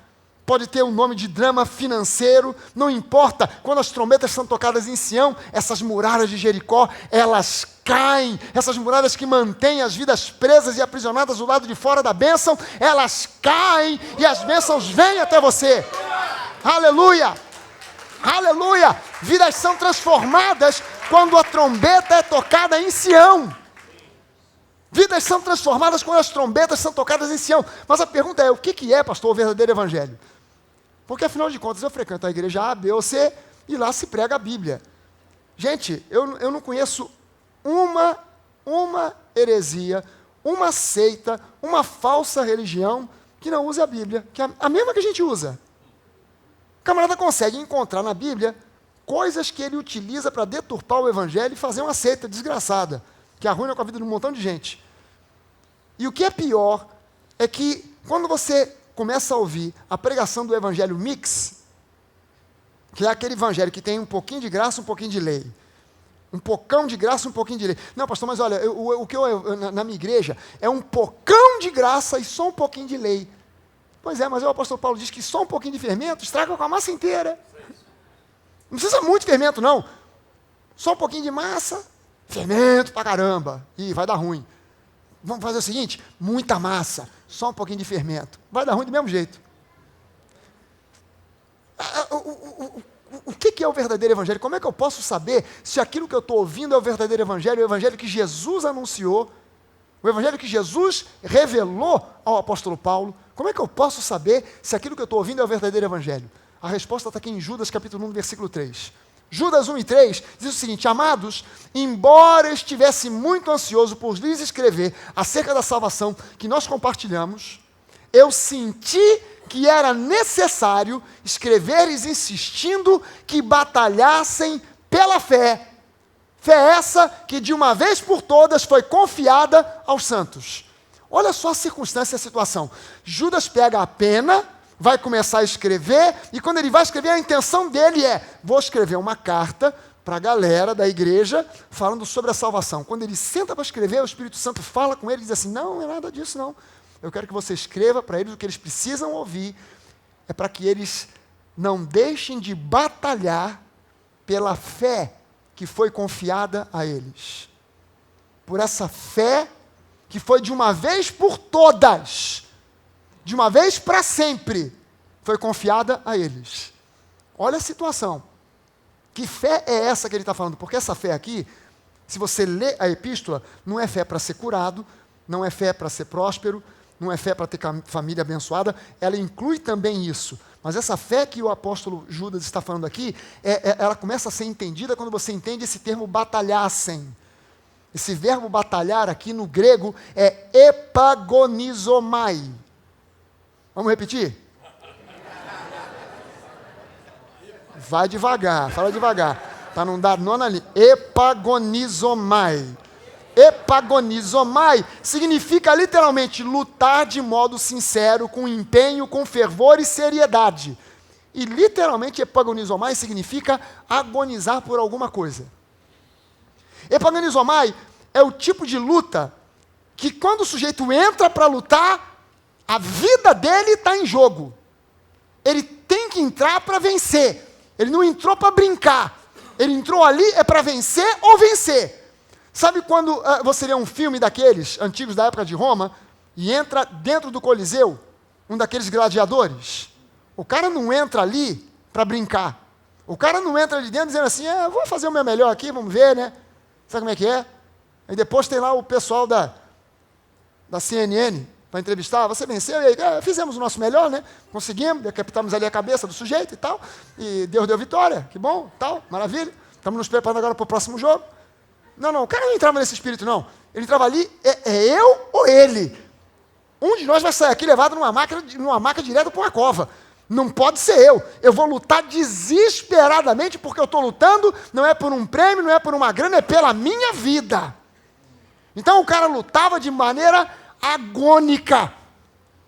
pode ter o nome de drama financeiro, não importa. Quando as trombetas são tocadas em Sião, essas muralhas de Jericó, elas caem. Essas muralhas que mantêm as vidas presas e aprisionadas do lado de fora da bênção, elas caem e as bênçãos vêm até você. Aleluia! Aleluia! Vidas são transformadas quando a trombeta é tocada em Sião. Vidas são transformadas quando as trombetas são tocadas em Sião. Mas a pergunta é, o que é, pastor, o verdadeiro evangelho? Porque, afinal de contas, eu frequento a igreja A, B ou C, e lá se prega a Bíblia. Gente, eu não conheço uma heresia, uma seita, uma falsa religião que não use a Bíblia, que é a mesma que a gente usa. O camarada consegue encontrar na Bíblia coisas que ele utiliza para deturpar o Evangelho e fazer uma seita desgraçada, que arruina com a vida de um montão de gente. E o que é pior é que quando você começa a ouvir a pregação do Evangelho mix, que é aquele Evangelho que tem um pouquinho de graça, um pouquinho de lei. Um pocão de graça, um pouquinho de lei. Não, pastor, mas olha, o que na minha igreja é um pocão de graça e só um pouquinho de lei. Pois é, mas o apóstolo Paulo diz que só um pouquinho de fermento estraga com a massa inteira. Não precisa muito fermento, não. Só um pouquinho de massa, fermento pra caramba. Ih, vai dar ruim. Vamos fazer o seguinte, muita massa, só um pouquinho de fermento. Vai dar ruim do mesmo jeito. O que é o verdadeiro evangelho? Como é que eu posso saber se aquilo que eu estou ouvindo é o verdadeiro evangelho, o evangelho que Jesus anunciou, o evangelho que Jesus revelou ao apóstolo Paulo? Como é que eu posso saber se aquilo que eu estou ouvindo é o verdadeiro evangelho? A resposta está aqui em Judas capítulo 1, versículo 3. Judas 1 e 3 diz o seguinte: amados, embora eu estivesse muito ansioso por lhes escrever acerca da salvação que nós compartilhamos, eu senti que era necessário escrever-lhes insistindo que batalhassem pela fé. Fé essa que de uma vez por todas foi confiada aos santos. Olha só a circunstância e a situação. Judas pega a pena, vai começar a escrever, e quando ele vai escrever, a intenção dele é: vou escrever uma carta para a galera da igreja falando sobre a salvação. Quando ele senta para escrever, o Espírito Santo fala com ele e diz assim: não é nada disso não. Eu quero que você escreva para eles o que eles precisam ouvir, é para que eles não deixem de batalhar pela fé que foi confiada a eles. Por essa fé que foi de uma vez por todas, de uma vez para sempre, foi confiada a eles. Olha a situação. Que fé é essa que ele está falando? Porque essa fé aqui, se você lê a epístola, não é fé para ser curado, não é fé para ser próspero, não é fé para ter família abençoada, ela inclui também isso. Mas essa fé que o apóstolo Judas está falando aqui, ela começa a ser entendida quando você entende esse termo batalhassem. Esse verbo batalhar aqui no grego é epagonizomai. Vamos repetir? Vai devagar, fala devagar, para não dar nona ali. Epagonizomai. Epagonizomai significa literalmente lutar de modo sincero, com empenho, com fervor e seriedade. E literalmente epagonizomai significa agonizar por alguma coisa. Epagonizomai é o tipo de luta que quando o sujeito entra para lutar, a vida dele está em jogo. Ele tem que entrar para vencer. Ele não entrou para brincar. Ele entrou ali para vencer ou vencer. Sabe quando você vê um filme daqueles antigos da época de Roma e entra dentro do Coliseu, um daqueles gladiadores? O cara não entra ali para brincar. O cara não entra ali dentro dizendo assim: vou fazer o meu melhor aqui, vamos ver, né? Sabe como é que é? Aí depois tem lá o pessoal da CNN para entrevistar. Você venceu? E aí, fizemos o nosso melhor, né? Conseguimos, decapitamos ali a cabeça do sujeito e tal. E Deus deu vitória, que bom, tal, maravilha. Estamos nos preparando agora para o próximo jogo. Não, o cara não entrava nesse espírito, não. Ele entrava ali, é eu ou ele. Um de nós vai sair aqui levado numa maca direto para uma cova. Não pode ser eu. Eu vou lutar desesperadamente, porque eu estou lutando, não é por um prêmio, não é por uma grana, é pela minha vida. Então o cara lutava de maneira agônica.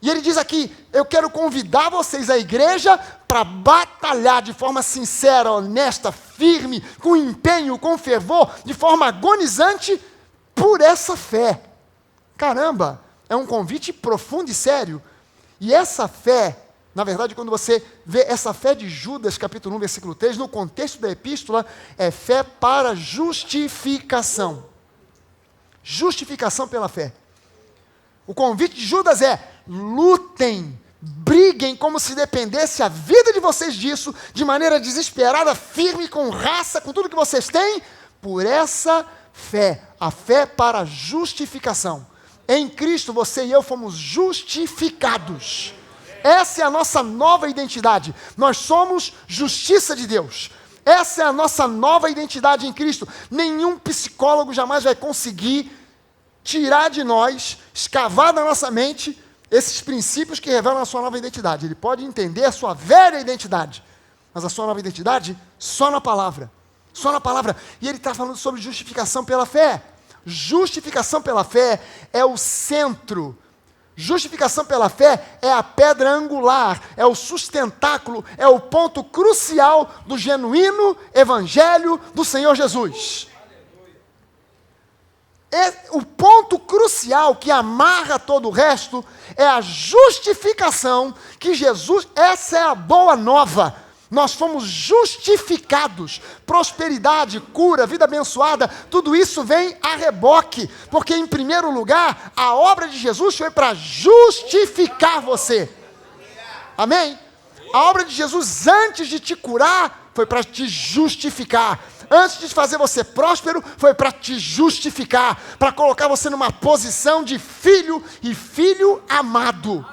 E ele diz aqui: eu quero convidar vocês, a igreja, para batalhar de forma sincera, honesta, firme, com empenho, com fervor, de forma agonizante, por essa fé. Caramba, é um convite profundo e sério. E essa fé, na verdade, quando você vê essa fé de Judas, capítulo 1, versículo 3, no contexto da epístola, é fé para justificação. Justificação pela fé. O convite de Judas é: lutem, briguem como se dependesse a vida de vocês disso, de maneira desesperada, firme, com raça, com tudo que vocês têm, por essa fé, a fé para justificação. Em Cristo, você e eu fomos justificados. Essa é a nossa nova identidade. Nós somos justiça de Deus. Essa é a nossa nova identidade em Cristo. Nenhum psicólogo jamais vai conseguir tirar de nós, escavar da nossa mente, esses princípios que revelam a sua nova identidade. Ele pode entender a sua velha identidade, mas a sua nova identidade só na palavra. Só na palavra. E ele está falando sobre justificação pela fé. Justificação pela fé é o centro. Justificação pela fé é a pedra angular, é o sustentáculo, é o ponto crucial do genuíno evangelho do Senhor Jesus. O ponto crucial que amarra todo o resto é a justificação que Jesus, essa é a boa nova. Nós fomos justificados, prosperidade, cura, vida abençoada, tudo isso vem a reboque, porque em primeiro lugar, a obra de Jesus foi para justificar você. Amém? A obra de Jesus antes de te curar, foi para te justificar. Antes de fazer você próspero, foi para te justificar, para colocar você numa posição de filho e filho amado.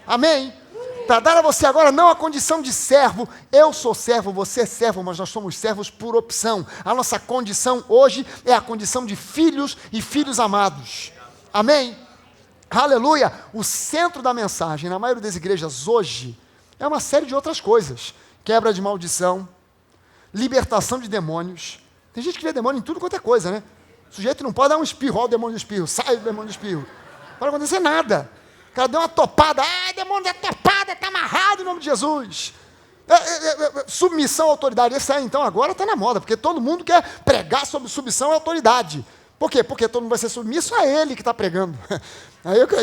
Amém? Para dar a você agora não a condição de servo. Eu sou servo, você é servo, mas nós somos servos por opção. A nossa condição hoje é a condição de filhos e filhos amados. Amém? Aleluia! O centro da mensagem, na maioria das igrejas hoje, é uma série de outras coisas. Quebra de maldição, libertação de demônios. Tem gente que vê demônio em tudo quanto é coisa, né? O sujeito não pode dar um espirro, ó, o demônio do espirro, sai do demônio do espirro. Não pode acontecer nada. O cara deu uma topada, demônio da topada, está amarrado em nome de Jesus. Submissão à autoridade, esse aí então agora está na moda, porque todo mundo quer pregar sobre submissão à autoridade. Por quê? Porque todo mundo vai ser submisso a ele que está pregando.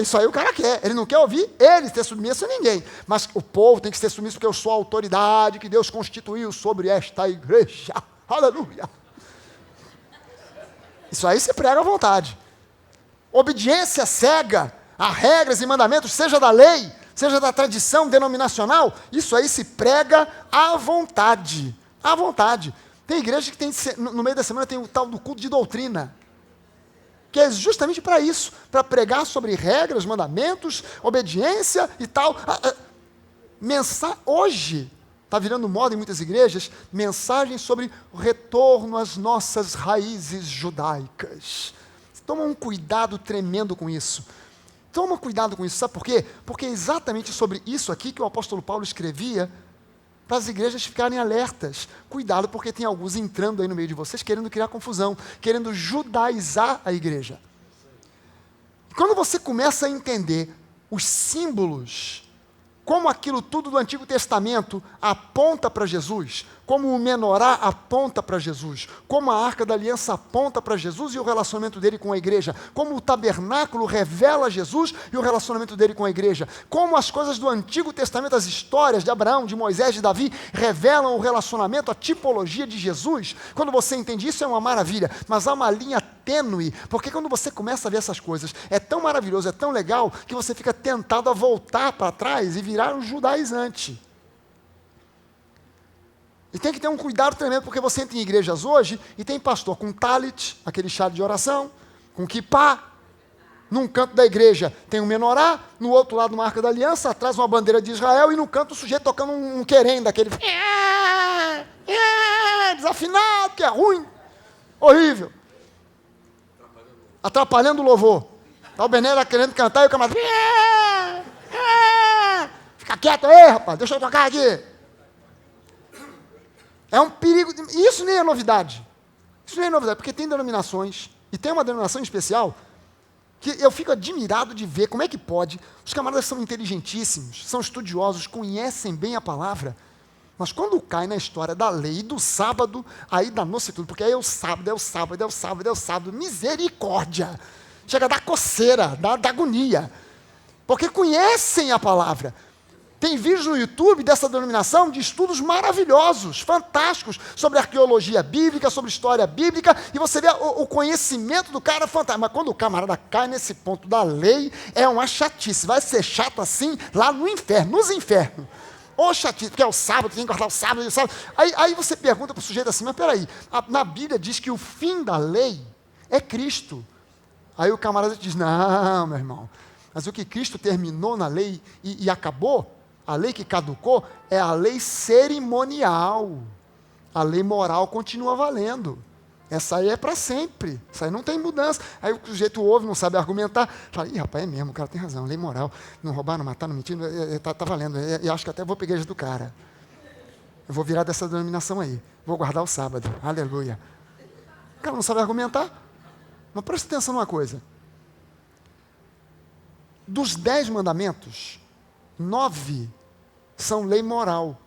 Isso aí o cara quer, ele não quer ouvir ele ser submisso a ninguém. Mas o povo tem que ser submisso porque eu sou a autoridade que Deus constituiu sobre esta igreja. Aleluia! Isso aí se prega à vontade. Obediência cega a regras e mandamentos, seja da lei, seja da tradição denominacional, isso aí se prega à vontade. À vontade. Tem igreja que tem, no meio da semana tem o tal do culto de doutrina, que é justamente para isso, para pregar sobre regras, mandamentos, obediência e tal. Hoje, está virando moda em muitas igrejas, mensagens sobre o retorno às nossas raízes judaicas. Toma um cuidado tremendo com isso. Toma cuidado com isso, sabe por quê? Porque é exatamente sobre isso aqui que o apóstolo Paulo escrevia para as igrejas ficarem alertas. Cuidado, porque tem alguns entrando aí no meio de vocês querendo criar confusão, querendo judaizar a igreja. Quando você começa a entender os símbolos, como aquilo tudo do Antigo Testamento aponta para Jesus, como o menorá aponta para Jesus, como a Arca da Aliança aponta para Jesus e o relacionamento dele com a igreja, como o tabernáculo revela Jesus e o relacionamento dele com a igreja, como as coisas do Antigo Testamento, as histórias de Abraão, de Moisés, de Davi, revelam o relacionamento, a tipologia de Jesus. Quando você entende isso é uma maravilha, mas há uma linha tênue, porque quando você começa a ver essas coisas, é tão maravilhoso, é tão legal, que você fica tentado a voltar para trás e virar um judaizante. E tem que ter um cuidado tremendo, porque você entra em igrejas hoje e tem pastor com talit, aquele chá de oração, com kippá. Num canto da igreja tem um menorá, no outro lado uma Arca da Aliança, atrás uma bandeira de Israel, e no canto o sujeito tocando um querém daquele desafinado, que é ruim, horrível. Atrapalhando o louvor. Tá o Bené querendo cantar e o camarada fica quieto aí, rapaz, deixa eu tocar aqui. É um perigo. Isso nem é novidade. Isso nem é novidade, porque tem denominações, e tem uma denominação especial, que eu fico admirado de ver como é que pode. Os camaradas são inteligentíssimos, são estudiosos, conhecem bem a palavra, mas quando cai na história da lei do sábado, aí danou-se tudo, porque aí é o sábado, misericórdia. Chega a dar coceira, da agonia. Porque conhecem a palavra. Tem vídeos no YouTube dessa denominação de estudos maravilhosos, fantásticos, sobre arqueologia bíblica, sobre história bíblica, e você vê o conhecimento do cara fantástico. Mas quando o camarada cai nesse ponto da lei, é uma chatice. Vai ser chato assim lá no inferno, nos infernos. Ou chatice, porque é o sábado, tem que guardar o sábado. Aí você pergunta para o sujeito assim, mas peraí, na Bíblia diz que o fim da lei é Cristo. Aí o camarada diz, não, meu irmão, mas o que Cristo terminou na lei e acabou, a lei que caducou é a lei cerimonial. A lei moral continua valendo. Essa aí é para sempre. Isso aí não tem mudança. Aí o sujeito ouve, não sabe argumentar. Fala, ih, rapaz, é mesmo, o cara tem razão. Lei moral. Não roubar, não matar, não mentir. Tá valendo. E acho que até vou pegar igreja do cara. Eu vou virar dessa denominação aí. Vou guardar o sábado. Aleluia. O cara não sabe argumentar. Mas presta atenção numa coisa. Dos 10 mandamentos, 9 são lei moral.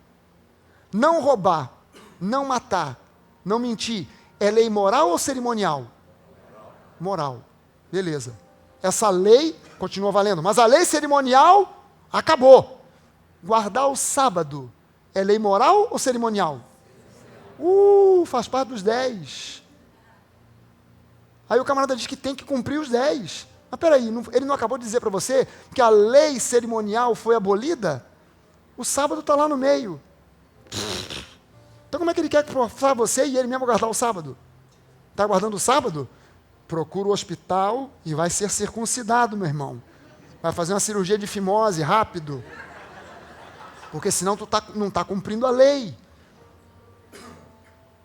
Não roubar, não matar, não mentir, é lei moral ou cerimonial? Moral. Beleza. Essa lei continua valendo, mas a lei cerimonial acabou. Guardar o sábado é lei moral ou cerimonial? Faz parte dos 10. Aí o camarada diz que tem que cumprir os 10. Mas peraí, ele não acabou de dizer para você que a lei cerimonial foi abolida? O sábado está lá no meio. Então como é que ele quer forçar você e ele mesmo guardar o sábado? Está guardando o sábado? Procura o hospital e vai ser circuncidado, meu irmão. Vai fazer uma cirurgia de fimose, rápido. Porque senão tu não está cumprindo a lei.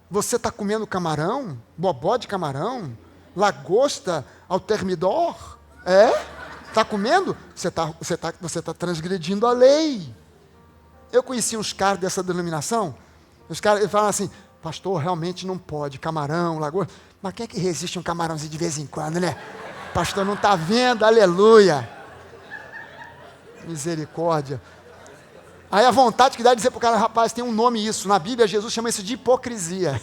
Você está comendo camarão? Bobó de camarão? Lagosta ao termidor? Está comendo? Você tá transgredindo a lei. Eu conheci uns caras dessa denominação. Os caras falam assim, pastor, realmente não pode, camarão, lagosta. Mas quem é que resiste um camarãozinho de vez em quando, né? Pastor, não está vendo? Aleluia. Misericórdia. Aí a vontade que dá de dizer para o cara, rapaz, tem um nome isso. Na Bíblia, Jesus chama isso de hipocrisia.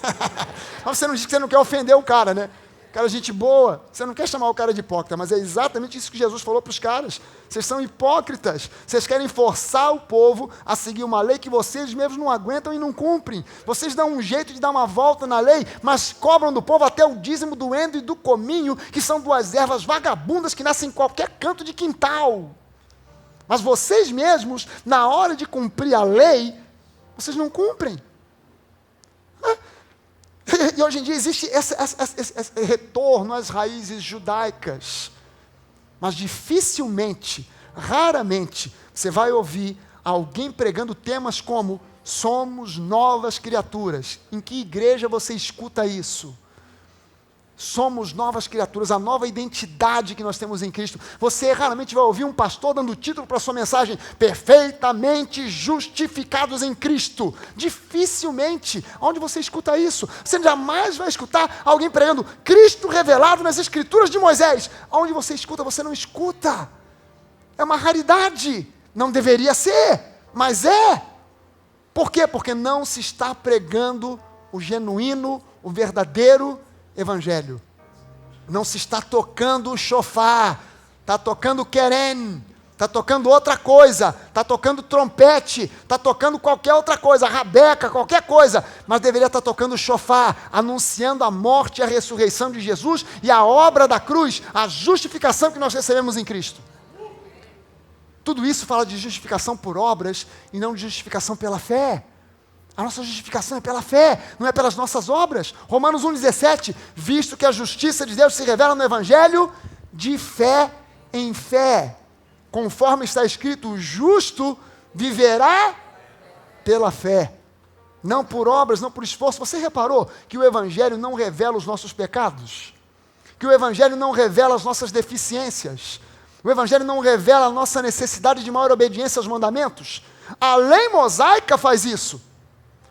Mas você não diz que você não quer ofender o cara, né? Cara, gente boa, você não quer chamar o cara de hipócrita, mas é exatamente isso que Jesus falou para os caras. Vocês são hipócritas, vocês querem forçar o povo a seguir uma lei que vocês mesmos não aguentam e não cumprem. Vocês dão um jeito de dar uma volta na lei, mas cobram do povo até o dízimo do endo e do cominho, que são 2 ervas vagabundas que nascem em qualquer canto de quintal. Mas vocês mesmos, na hora de cumprir a lei, vocês não cumprem. E hoje em dia existe esse retorno às raízes judaicas. Mas dificilmente, raramente, você vai ouvir alguém pregando temas como somos novas criaturas. Em que igreja você escuta isso? Somos novas criaturas, a nova identidade que nós temos em Cristo. Você raramente vai ouvir um pastor dando título para a sua mensagem, perfeitamente justificados em Cristo. Dificilmente. Onde você escuta isso? Você jamais vai escutar alguém pregando Cristo revelado nas Escrituras de Moisés. Onde você escuta, você não escuta. É uma raridade. Não deveria ser, mas é. Por quê? Porque não se está pregando o genuíno, o verdadeiro Evangelho. Não se está tocando o shofar, está tocando queren, está tocando outra coisa, está tocando trompete, está tocando qualquer outra coisa, rabeca, qualquer coisa, mas deveria estar tocando o shofar, anunciando a morte e a ressurreição de Jesus e a obra da cruz, a justificação que nós recebemos em Cristo. Tudo isso fala de justificação por obras e não de justificação pela fé. A nossa justificação é pela fé, não é pelas nossas obras. Romanos 1,17, visto que a justiça de Deus se revela no Evangelho, de fé em fé. Conforme está escrito, o justo viverá pela fé. Não por obras, não por esforço. Você reparou que o Evangelho não revela os nossos pecados? Que o Evangelho não revela as nossas deficiências? O Evangelho não revela a nossa necessidade de maior obediência aos mandamentos? A lei mosaica faz isso.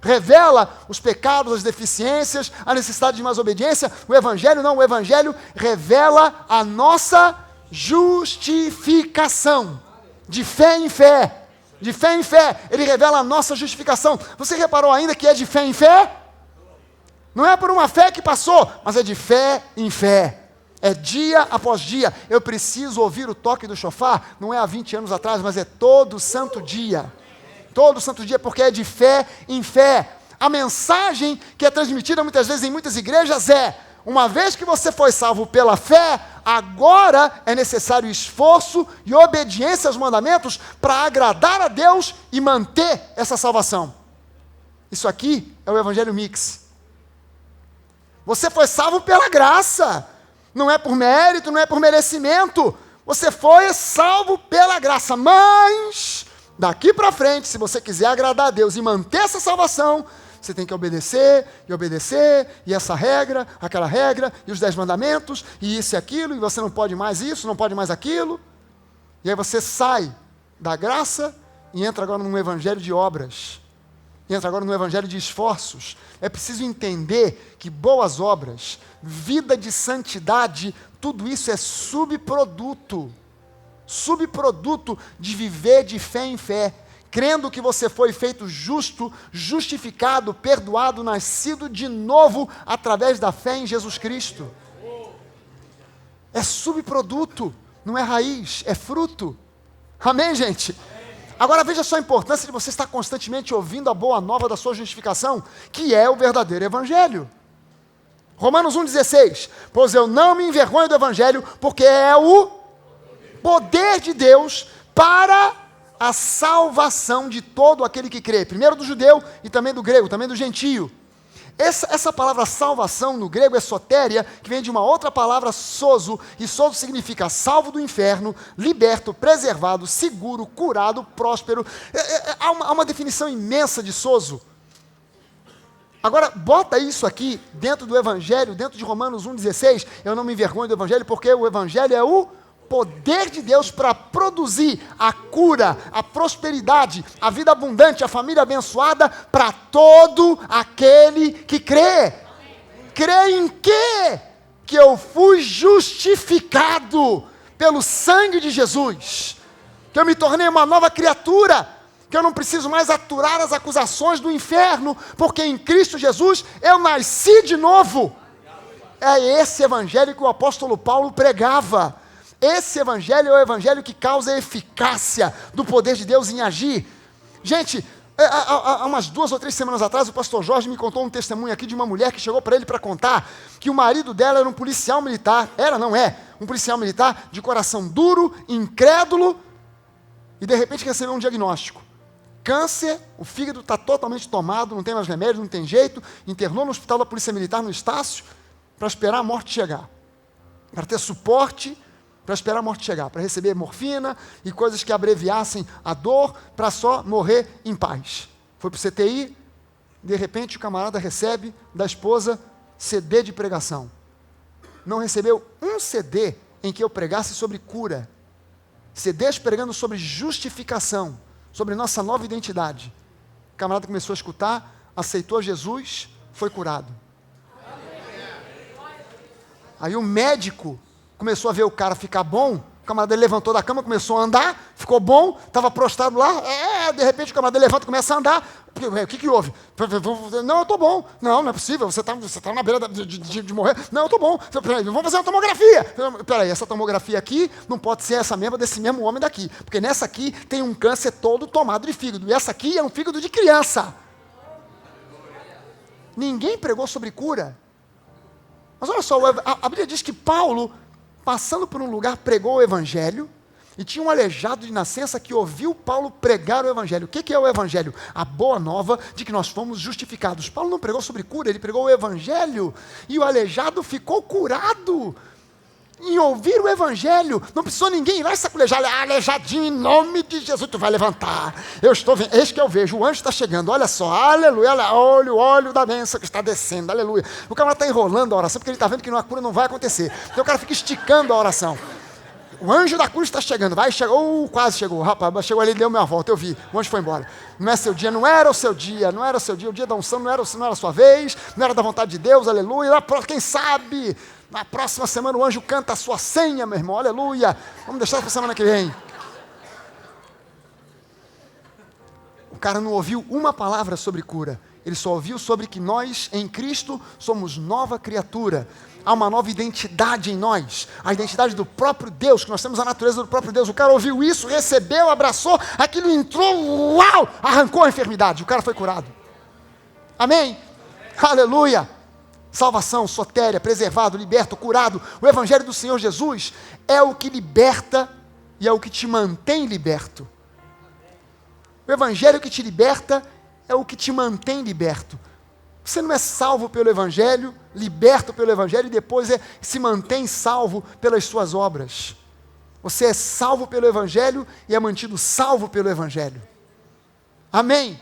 Revela os pecados, as deficiências, a necessidade de mais obediência. O Evangelho não, o Evangelho revela a nossa justificação. De fé em fé. De fé em fé. Ele revela a nossa justificação. Você reparou ainda que é de fé em fé? Não é por uma fé que passou, mas é de fé em fé. É dia após dia. Eu preciso ouvir o toque do shofar, não é há 20 anos atrás, mas é todo santo dia. Todo santo dia, porque é de fé em fé. A mensagem que é transmitida muitas vezes em muitas igrejas é, uma vez que você foi salvo pela fé, agora é necessário esforço e obediência aos mandamentos para agradar a Deus e manter essa salvação. Isso aqui é o Evangelho Mix. Você foi salvo pela graça, não é por mérito, não é por merecimento. Você foi salvo pela graça, mas daqui para frente, se você quiser agradar a Deus e manter essa salvação, você tem que obedecer, e essa regra, aquela regra, e os 10 mandamentos, e isso e aquilo, e você não pode mais isso, não pode mais aquilo. E aí você sai da graça e entra agora num evangelho de obras. Entra agora no evangelho de esforços. É preciso entender que boas obras, vida de santidade, tudo isso é subproduto de viver de fé em fé, crendo que você foi feito justo, justificado, perdoado, nascido de novo através da fé em Jesus Cristo. É subproduto, não é raiz, é fruto. Amém, gente? Agora veja só a importância de você estar constantemente ouvindo a boa nova da sua justificação, que é o verdadeiro evangelho. Romanos 1,16, pois eu não me envergonho do evangelho, porque é o poder de Deus para a salvação de todo aquele que crê, primeiro do judeu e também do grego, também do gentio. Essa palavra salvação no grego é sotéria, que vem de uma outra palavra sozo, e sozo significa salvo do inferno, liberto, preservado, seguro, curado, próspero. Há uma definição imensa de sozo. Agora, bota isso aqui dentro do evangelho, dentro de Romanos 1,16, eu não me envergonho do evangelho, porque o evangelho é o poder de Deus para produzir a cura, a prosperidade, a vida abundante, a família abençoada para todo aquele que crê. Crê em quê? Que eu fui justificado pelo sangue de Jesus, que eu me tornei uma nova criatura, que eu não preciso mais aturar as acusações do inferno, porque em Cristo Jesus eu nasci de novo. É esse evangelho que o apóstolo Paulo pregava. Esse evangelho é o evangelho que causa a eficácia do poder de Deus em agir. Gente, há umas 2 ou 3 semanas atrás, o pastor Jorge me contou um testemunho aqui de uma mulher que chegou para ele para contar que o marido dela era um policial militar, um policial militar de coração duro, incrédulo, e de repente recebeu um diagnóstico. Câncer, o fígado está totalmente tomado, não tem mais remédio, não tem jeito, internou no hospital da Polícia Militar, no Estácio, para esperar a morte chegar, para ter suporte, para esperar a morte chegar, para receber morfina e coisas que abreviassem a dor, para só morrer em paz. Foi para o CTI, de repente o camarada recebe da esposa CD de pregação. Não recebeu um CD em que eu pregasse sobre cura. CDs pregando sobre justificação, sobre nossa nova identidade. O camarada começou a escutar, aceitou Jesus, foi curado. Aí o médico começou a ver o cara ficar bom, o camarada levantou da cama, começou a andar, ficou bom, estava prostrado lá, de repente o camarada levanta e começa a andar. O que houve? Não, eu estou bom. Não é possível, você tá na beira de morrer. Não, eu estou bom. Peraí, vamos fazer uma tomografia. Peraí, essa tomografia aqui não pode ser essa mesma desse mesmo homem daqui, porque nessa aqui tem um câncer todo tomado de fígado, e essa aqui é um fígado de criança. Ninguém pregou sobre cura. Mas olha só, a Bíblia diz que Paulo, passando por um lugar, pregou o evangelho, e tinha um aleijado de nascença que ouviu Paulo pregar o evangelho. O que é o evangelho? A boa nova de que nós fomos justificados. Paulo não pregou sobre cura, ele pregou o evangelho, e o aleijado ficou curado. Em ouvir o evangelho, não precisou ninguém ir lá e saculejar, aleijadinho, em nome de Jesus, tu vai levantar. Eu estou vendo, eis que eu vejo, o anjo está chegando, olha só, aleluia, olha o óleo da bênção que está descendo, aleluia. O cara está enrolando a oração, porque ele está vendo que a cura não vai acontecer. Então o cara fica esticando a oração. O anjo da cruz está chegando, quase chegou, rapaz, chegou ali e deu minha volta, eu vi, o anjo foi embora. Não é seu dia, não era o seu dia, o dia da unção não era a sua vez, não era da vontade de Deus, aleluia, quem sabe, na próxima semana o anjo canta a sua senha, meu irmão, aleluia, vamos deixar para a semana que vem. O cara não ouviu uma palavra sobre cura, ele só ouviu sobre que nós, em Cristo, somos nova criatura. Há uma nova identidade em nós, a identidade do próprio Deus, que nós temos a natureza do próprio Deus. O cara ouviu isso, recebeu, abraçou, aquilo entrou, uau, arrancou a enfermidade, o cara foi curado. Amém? Aleluia! Salvação, sotéria, preservado, liberto, curado. O evangelho do Senhor Jesus é o que liberta e é o que te mantém liberto. O evangelho que te liberta é o que te mantém liberto. Você não é salvo pelo evangelho, liberto pelo evangelho, e depois se mantém salvo pelas suas obras. Você é salvo pelo evangelho e é mantido salvo pelo evangelho. Amém?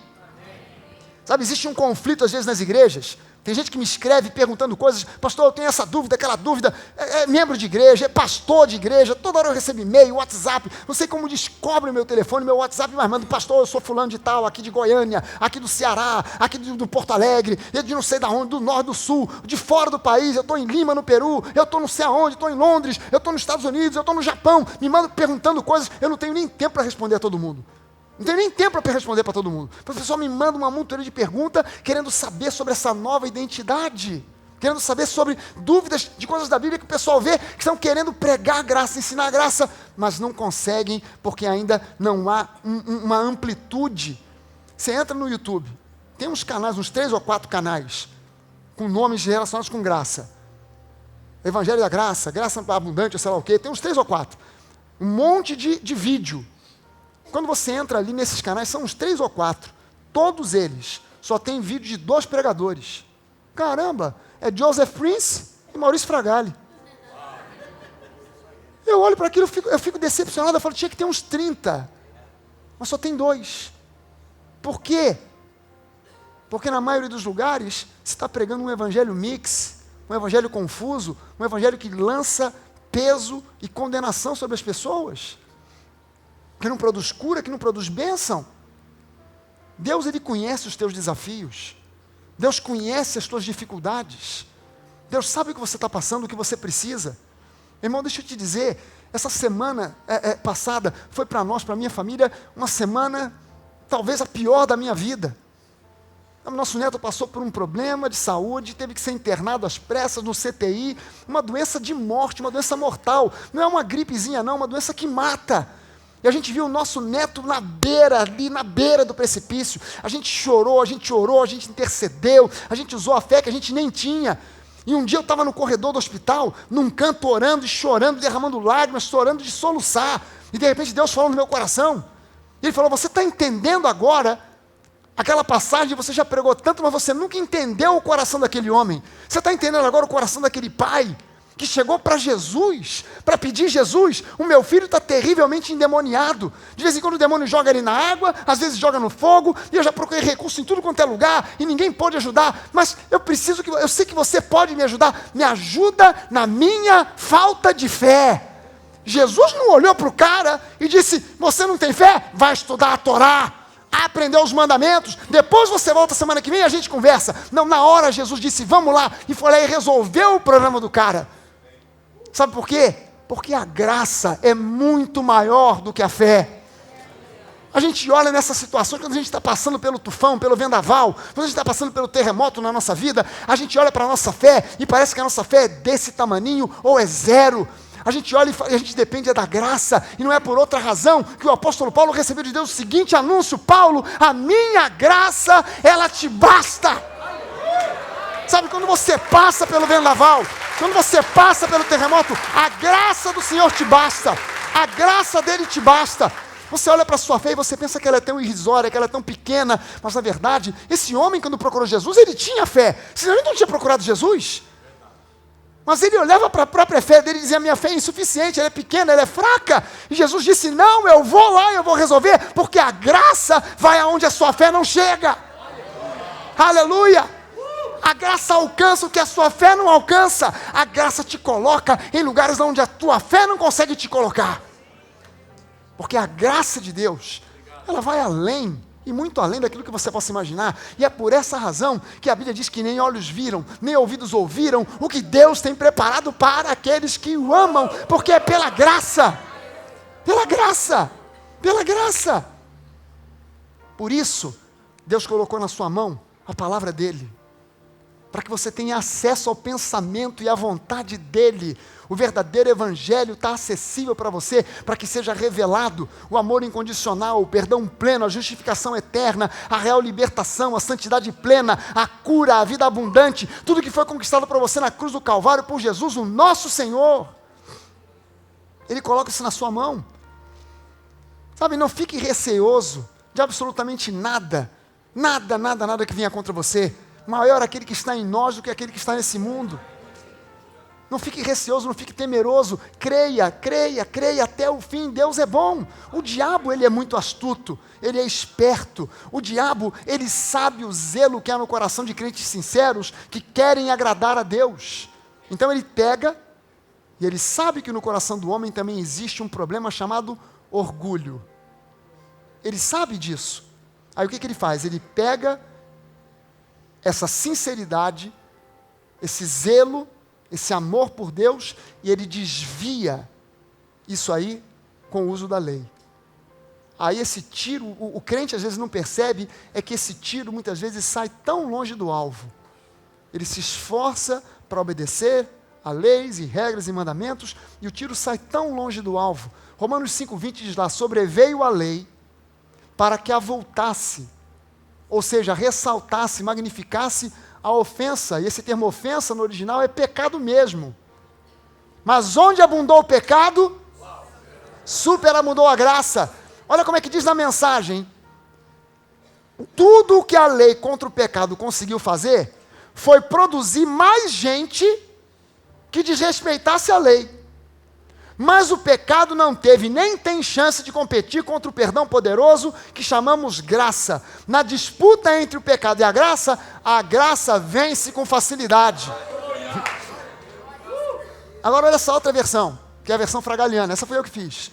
Sabe, existe um conflito às vezes nas igrejas. Tem gente que me escreve perguntando coisas, pastor, eu tenho essa dúvida, aquela dúvida, é membro de igreja, é pastor de igreja, toda hora eu recebo e-mail, WhatsApp, não sei como descobre o meu telefone, meu WhatsApp, mas manda, pastor, eu sou fulano de tal, aqui de Goiânia, aqui do Ceará, aqui do Porto Alegre, de não sei da onde, do norte, do sul, de fora do país, eu estou em Lima, no Peru, eu estou não sei aonde, estou em Londres, eu estou nos Estados Unidos, eu estou no Japão, me mandam perguntando coisas, eu não tenho nem tempo para responder a todo mundo. Não tenho nem tempo para responder para todo mundo. O pessoal me manda uma montoeira de perguntas, querendo saber sobre essa nova identidade, querendo saber sobre dúvidas de coisas da Bíblia que o pessoal vê, que estão querendo pregar a graça, ensinar a graça, mas não conseguem, porque ainda não há uma amplitude. Você entra no YouTube, tem uns canais, uns 3 ou 4 canais, com nomes relacionados com graça. Evangelho da Graça, Graça Abundante, sei lá o quê, tem uns 3 ou 4. Um monte de vídeo. Quando você entra ali nesses canais, são uns 3 ou 4. Todos eles só tem vídeo de 2 pregadores. Caramba, é Joseph Prince e Maurício Fragale. Eu olho para aquilo, eu fico decepcionado. Eu falo, tinha que ter uns 30. Mas só tem 2. Por quê? Porque na maioria dos lugares, você está pregando um evangelho mix, um evangelho confuso, um evangelho que lança peso e condenação sobre as pessoas. Que não produz cura, que não produz bênção. Deus, Ele conhece os teus desafios. Deus conhece as tuas dificuldades. Deus sabe o que você está passando, o que você precisa. Irmão, deixa eu te dizer, essa semana passada foi para nós, para a minha família, uma semana talvez a pior da minha vida. O nosso neto passou por um problema de saúde, teve que ser internado às pressas no CTI, uma doença de morte, uma doença mortal. Não é uma gripezinha não, uma doença que mata. E a gente viu o nosso neto ali na beira do precipício. A gente chorou, a gente orou, a gente intercedeu, a gente usou a fé que a gente nem tinha. E um dia eu estava no corredor do hospital, num canto orando e chorando, derramando lágrimas, chorando de soluçar. E de repente Deus falou no meu coração. Ele falou, você está entendendo agora aquela passagem, você já pregou tanto, mas você nunca entendeu o coração daquele homem. Você está entendendo agora o coração daquele pai que chegou para Jesus, para pedir Jesus, o meu filho está terrivelmente endemoniado. De vez em quando o demônio joga ele na água, às vezes joga no fogo, e eu já procurei recurso em tudo quanto é lugar, e ninguém pode ajudar, mas eu sei que você pode me ajudar, me ajuda na minha falta de fé. Jesus não olhou para o cara e disse, você não tem fé? Vai estudar a Torá, aprender os mandamentos, depois você volta semana que vem e a gente conversa. Não, na hora Jesus disse, vamos lá, e foi lá e resolveu o problema do cara. Sabe por quê? Porque a graça é muito maior do que a fé. A gente olha nessa situação, quando a gente está passando pelo tufão, pelo vendaval, quando a gente está passando pelo terremoto na nossa vida, a gente olha para a nossa fé e parece que a nossa fé é desse tamaninho ou é 0. A gente olha e a gente depende da graça, e não é por outra razão que o apóstolo Paulo recebeu de Deus o seguinte anúncio, Paulo, a minha graça, ela te basta. Sabe, quando você passa pelo vendaval, quando você passa pelo terremoto, a graça do Senhor te basta, a graça dele te basta. Você olha para a sua fé e você pensa que ela é tão irrisória, que ela é tão pequena, mas na verdade, esse homem quando procurou Jesus, ele tinha fé, senão ele não tinha procurado Jesus. Mas ele olhava para a própria fé dele e dizia, minha fé é insuficiente, ela é pequena, ela é fraca. E Jesus disse, não, eu vou lá, eu vou resolver, porque a graça vai aonde a sua fé não chega. Aleluia! A graça alcança o que a sua fé não alcança. A graça te coloca em lugares onde a tua fé não consegue te colocar. Porque a graça de Deus, ela vai além, e muito além daquilo que você possa imaginar. E é por essa razão que a Bíblia diz que nem olhos viram, nem ouvidos ouviram o que Deus tem preparado para aqueles que o amam, porque é pela graça. Pela graça. Pela graça. Por isso, Deus colocou na sua mão a palavra dele, para que você tenha acesso ao pensamento e à vontade dele. O verdadeiro evangelho está acessível para você, para que seja revelado o amor incondicional, o perdão pleno, a justificação eterna, a real libertação, a santidade plena, a cura, a vida abundante, tudo que foi conquistado para você na cruz do Calvário por Jesus, o nosso Senhor. Ele coloca isso na sua mão. Sabe, não fique receoso de absolutamente nada, nada que venha contra você. Maior aquele que está em nós do que aquele que está nesse mundo. Não fique receoso, não fique temeroso. Creia, creia, creia até o fim. Deus é bom. O diabo, ele é muito astuto. Ele é esperto. O diabo, ele sabe o zelo que há no coração de crentes sinceros que querem agradar a Deus. Então ele pega e ele sabe que no coração do homem também existe um problema chamado orgulho. Ele sabe disso. Aí o que ele faz? Ele pega essa sinceridade, esse zelo, esse amor por Deus, e ele desvia isso aí com o uso da lei. Aí esse tiro, o crente às vezes não percebe, é que esse tiro muitas vezes sai tão longe do alvo. Ele se esforça para obedecer a leis e regras e mandamentos, e o tiro sai tão longe do alvo. Romanos 5,20 diz lá, sobreveio a lei para que avultasse, ou seja, ressaltasse, magnificasse a ofensa, e esse termo ofensa no original é pecado mesmo. Mas onde abundou o pecado, superabundou a graça. Olha como é que diz na mensagem. Tudo o que a lei contra o pecado conseguiu fazer, foi produzir mais gente que desrespeitasse a lei. Mas o pecado não teve, nem tem chance de competir contra o perdão poderoso que chamamos graça. Na disputa entre o pecado e a graça vence com facilidade. Agora olha essa outra versão, que é a versão fragaliana. Essa foi eu que fiz.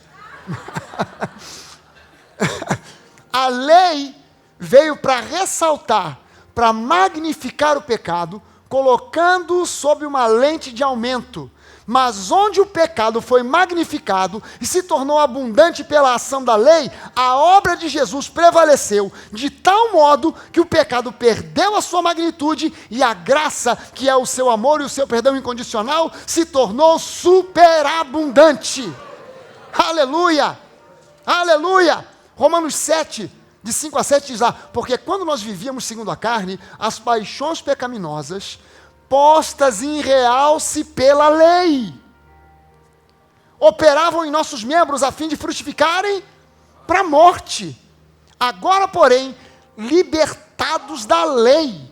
A lei veio para ressaltar, para magnificar o pecado, colocando-o sob uma lente de aumento. Mas onde o pecado foi magnificado e se tornou abundante pela ação da lei, a obra de Jesus prevaleceu de tal modo que o pecado perdeu a sua magnitude e a graça, que é o seu amor e o seu perdão incondicional, se tornou superabundante. Aleluia! Aleluia! Romanos 7, de 5 a 7 diz lá, porque quando nós vivíamos segundo a carne, as paixões pecaminosas postas em realce pela lei, operavam em nossos membros a fim de frutificarem para a morte. Agora, porém, libertados da lei,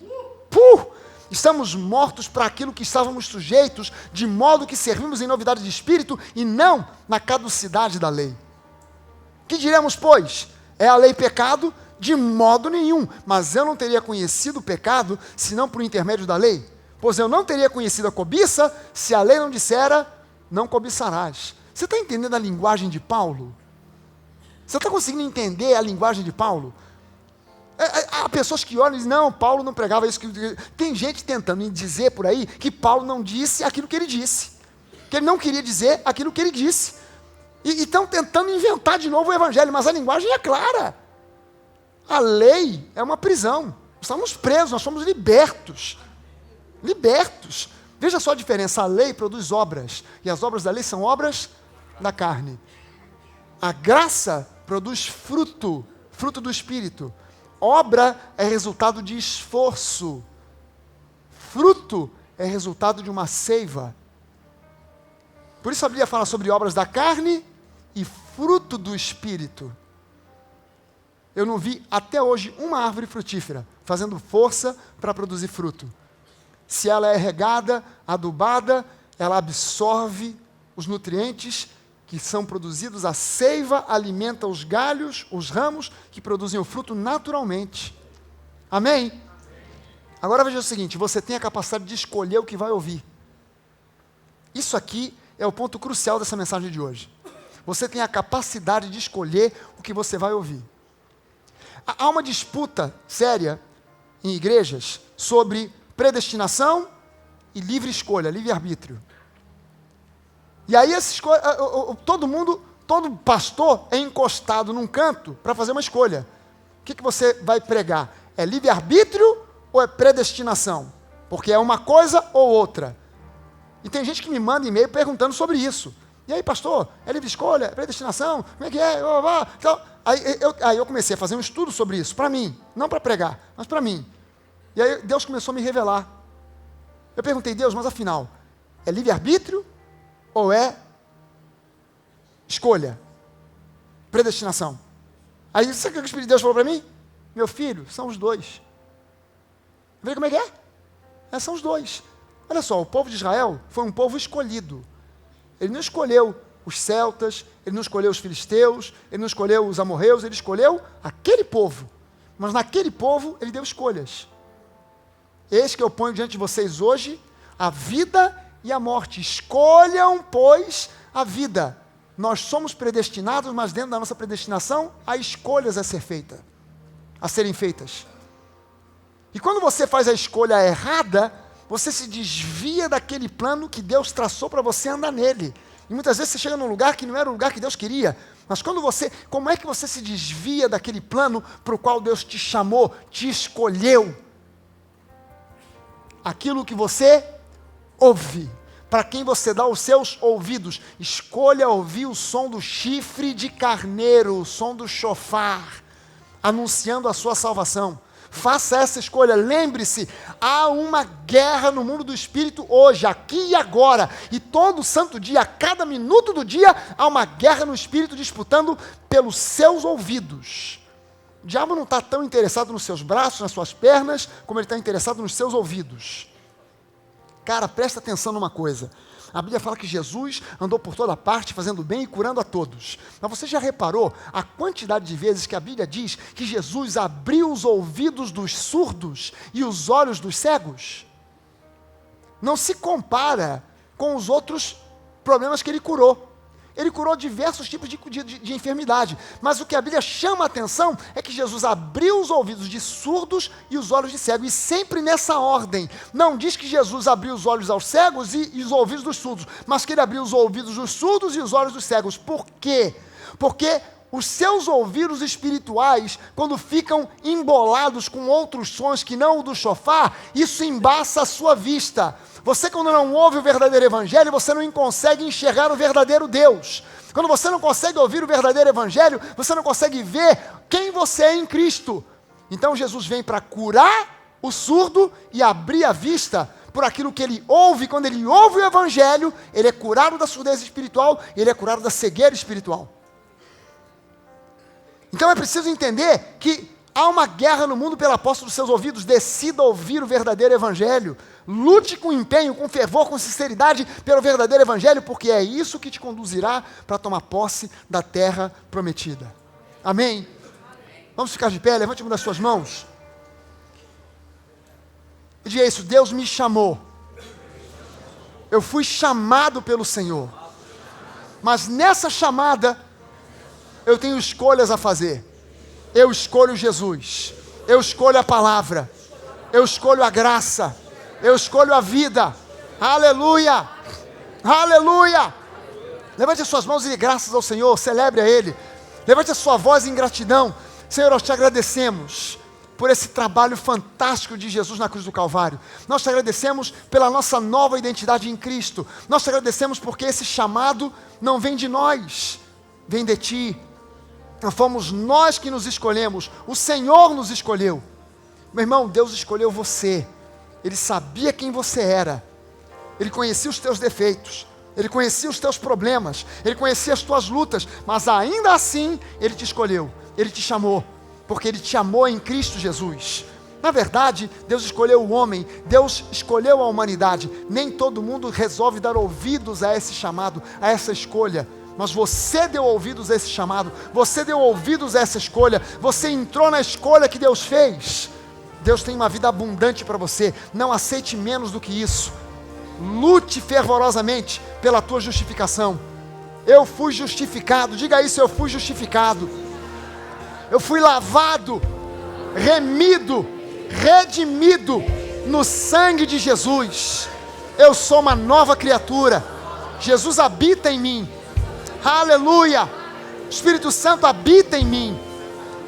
estamos mortos para aquilo que estávamos sujeitos, de modo que servimos em novidade de espírito e não na caducidade da lei. Que diremos, pois? É a lei pecado? De modo nenhum. Mas eu não teria conhecido o pecado, senão por intermédio da lei. Pois eu não teria conhecido a cobiça, se a lei não dissera, não cobiçarás. Você está entendendo a linguagem de Paulo? Você está conseguindo entender a linguagem de Paulo? Há pessoas que olham e dizem, não, Paulo não pregava isso. Tem gente tentando dizer por aí que Paulo não disse aquilo que ele disse. Que ele não queria dizer aquilo que ele disse. E estão tentando inventar de novo o evangelho, mas a linguagem é clara. A lei é uma prisão. Nós estamos presos, nós somos libertos. Libertos. Veja só a diferença, a lei produz obras, e as obras da lei são obras da carne. A graça produz fruto, fruto do Espírito. Obra é resultado de esforço. Fruto é resultado de uma seiva. Por isso a Bíblia fala sobre obras da carne e fruto do Espírito. Eu não vi até hoje uma árvore frutífera fazendo força para produzir fruto. Se ela é regada, adubada, ela absorve os nutrientes que são produzidos, a seiva alimenta os galhos, os ramos, que produzem o fruto naturalmente. Amém? Agora veja o seguinte, você tem a capacidade de escolher o que vai ouvir. Isso aqui é o ponto crucial dessa mensagem de hoje. Você tem a capacidade de escolher o que você vai ouvir. Há uma disputa séria em igrejas sobre predestinação e livre escolha, livre-arbítrio. E aí todo pastor é encostado num canto para fazer uma escolha. O que você vai pregar? É livre-arbítrio ou é predestinação? Porque é uma coisa ou outra. E tem gente que me manda e-mail perguntando sobre isso. E aí, pastor, é livre escolha? É predestinação? Como é que é? Então, aí eu comecei a fazer um estudo sobre isso, para mim. Não para pregar, mas para mim. E aí Deus começou a me revelar. Eu perguntei, Deus, mas afinal, é livre-arbítrio ou é escolha? Predestinação. Aí, sabe o que o Espírito de Deus falou para mim? Meu filho, são os dois. Eu falei, como é que é? São os dois. Olha só, o povo de Israel foi um povo escolhido. Ele não escolheu os celtas, ele não escolheu os filisteus, ele não escolheu os amorreus, ele escolheu aquele povo. Mas naquele povo ele deu escolhas. Eis que eu ponho diante de vocês hoje a vida e a morte. Escolham, pois, a vida. Nós somos predestinados, mas dentro da nossa predestinação há escolhas a serem feitas. E quando você faz a escolha errada, você se desvia daquele plano que Deus traçou para você andar nele. E muitas vezes você chega num lugar que não era o lugar que Deus queria. Mas como é que você se desvia daquele plano para o qual Deus te chamou, te escolheu? Aquilo que você ouve, para quem você dá os seus ouvidos. Escolha ouvir o som do chifre de carneiro, o som do chofar, anunciando a sua salvação. Faça essa escolha. Lembre-se, há uma guerra no mundo do Espírito hoje, aqui e agora. E todo santo dia, a cada minuto do dia, há uma guerra no Espírito disputando pelos seus ouvidos. O diabo não está tão interessado nos seus braços, nas suas pernas, como ele está interessado nos seus ouvidos. Cara, presta atenção numa coisa. A Bíblia fala que Jesus andou por toda parte, fazendo bem e curando a todos. Mas você já reparou a quantidade de vezes que a Bíblia diz que Jesus abriu os ouvidos dos surdos e os olhos dos cegos? Não se compara com os outros problemas que ele curou. Ele curou diversos tipos de enfermidade. Mas o que a Bíblia chama a atenção é que Jesus abriu os ouvidos de surdos e os olhos de cegos. E sempre nessa ordem. Não diz que Jesus abriu os olhos aos cegos e os ouvidos dos surdos. Mas que ele abriu os ouvidos dos surdos e os olhos dos cegos. Por quê? Porque os seus ouvidos espirituais, quando ficam embolados com outros sons que não o do chofar, isso embaça a sua vista. Você, quando não ouve o verdadeiro evangelho, você não consegue enxergar o verdadeiro Deus. Quando você não consegue ouvir o verdadeiro evangelho, você não consegue ver quem você é em Cristo. Então Jesus vem para curar o surdo e abrir a vista por aquilo que ele ouve. Quando ele ouve o evangelho, ele é curado da surdez espiritual, ele é curado da cegueira espiritual. Então é preciso entender que há uma guerra no mundo pela posse dos seus ouvidos. Decida ouvir o verdadeiro evangelho. Lute com empenho, com fervor, com sinceridade pelo verdadeiro evangelho, porque é isso que te conduzirá para tomar posse da terra prometida. Amém? Vamos ficar de pé, levante uma das suas mãos. E diga isso: Deus me chamou. Eu fui chamado pelo Senhor. Mas nessa chamada, eu tenho escolhas a fazer. Eu escolho Jesus. Eu escolho a palavra. Eu escolho a graça. Eu escolho a vida. Aleluia! Aleluia! Levante as suas mãos e dê graças ao Senhor. Celebre a Ele. Levante a sua voz em gratidão. Senhor, nós te agradecemos por esse trabalho fantástico de Jesus na cruz do Calvário. Nós te agradecemos pela nossa nova identidade em Cristo. Nós te agradecemos porque esse chamado não vem de nós, vem de Ti. Não fomos nós que nos escolhemos, o Senhor nos escolheu. Meu irmão, Deus escolheu você. Ele sabia quem você era. Ele conhecia os teus defeitos. Ele conhecia os teus problemas. Ele conhecia as tuas lutas. Mas ainda assim, Ele te escolheu. Ele te chamou. Porque Ele te amou em Cristo Jesus. Na verdade, Deus escolheu o homem. Deus escolheu a humanidade. Nem todo mundo resolve dar ouvidos a esse chamado, a essa escolha. Mas você deu ouvidos a esse chamado. Você deu ouvidos a essa escolha. Você entrou na escolha que Deus fez. Deus tem uma vida abundante para você. Não aceite menos do que isso. Lute fervorosamente pela tua justificação. Eu fui justificado. Diga isso: eu fui justificado. Eu fui lavado, remido, redimido no sangue de Jesus. Eu sou uma nova criatura. Jesus habita em mim. Aleluia! O Espírito Santo habita em mim.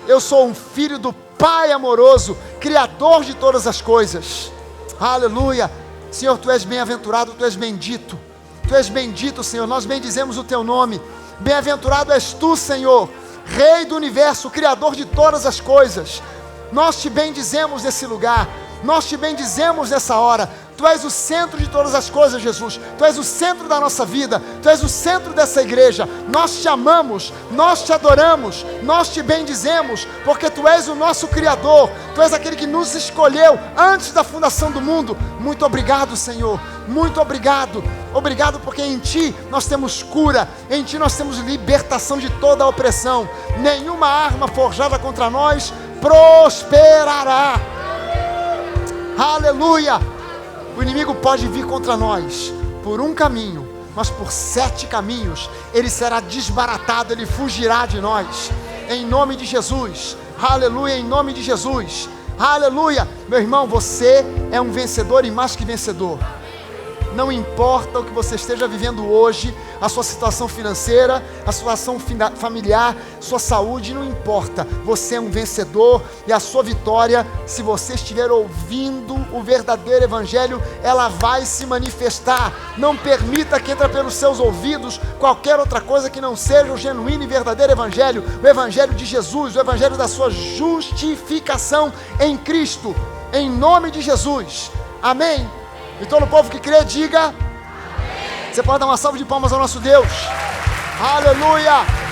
Eu sou um filho do Pai amoroso, Criador de todas as coisas. Aleluia! Senhor, Tu és bem-aventurado, Tu és bendito. Tu és bendito, Senhor. Nós bendizemos o Teu nome. Bem-aventurado és Tu, Senhor, Rei do universo, Criador de todas as coisas. Nós Te bendizemos nesse lugar. Nós Te bendizemos nessa hora. Tu és o centro de todas as coisas, Jesus. Tu és o centro da nossa vida. Tu és o centro dessa igreja. Nós te amamos, nós te adoramos, nós te bendizemos, porque Tu és o nosso Criador. Tu és aquele que nos escolheu antes da fundação do mundo. Muito obrigado, Senhor. Muito obrigado. Obrigado porque em Ti nós temos cura. Em Ti nós temos libertação de toda a opressão. Nenhuma arma forjada contra nós prosperará. Aleluia. O inimigo pode vir contra nós por um caminho, mas por 7 caminhos ele será desbaratado, ele fugirá de nós, em nome de Jesus. Aleluia, em nome de Jesus. Aleluia. Meu irmão, você é um vencedor e mais que vencedor. Não importa o que você esteja vivendo hoje, a sua situação financeira, a situação familiar, sua saúde, não importa. Você é um vencedor e a sua vitória, se você estiver ouvindo o verdadeiro evangelho, ela vai se manifestar. Não permita que entre pelos seus ouvidos qualquer outra coisa que não seja o genuíno e verdadeiro evangelho, o evangelho de Jesus, o evangelho da sua justificação em Cristo, em nome de Jesus. Amém? E todo o povo que crê, diga amém. Você pode dar uma salva de palmas ao nosso Deus. Aleluia.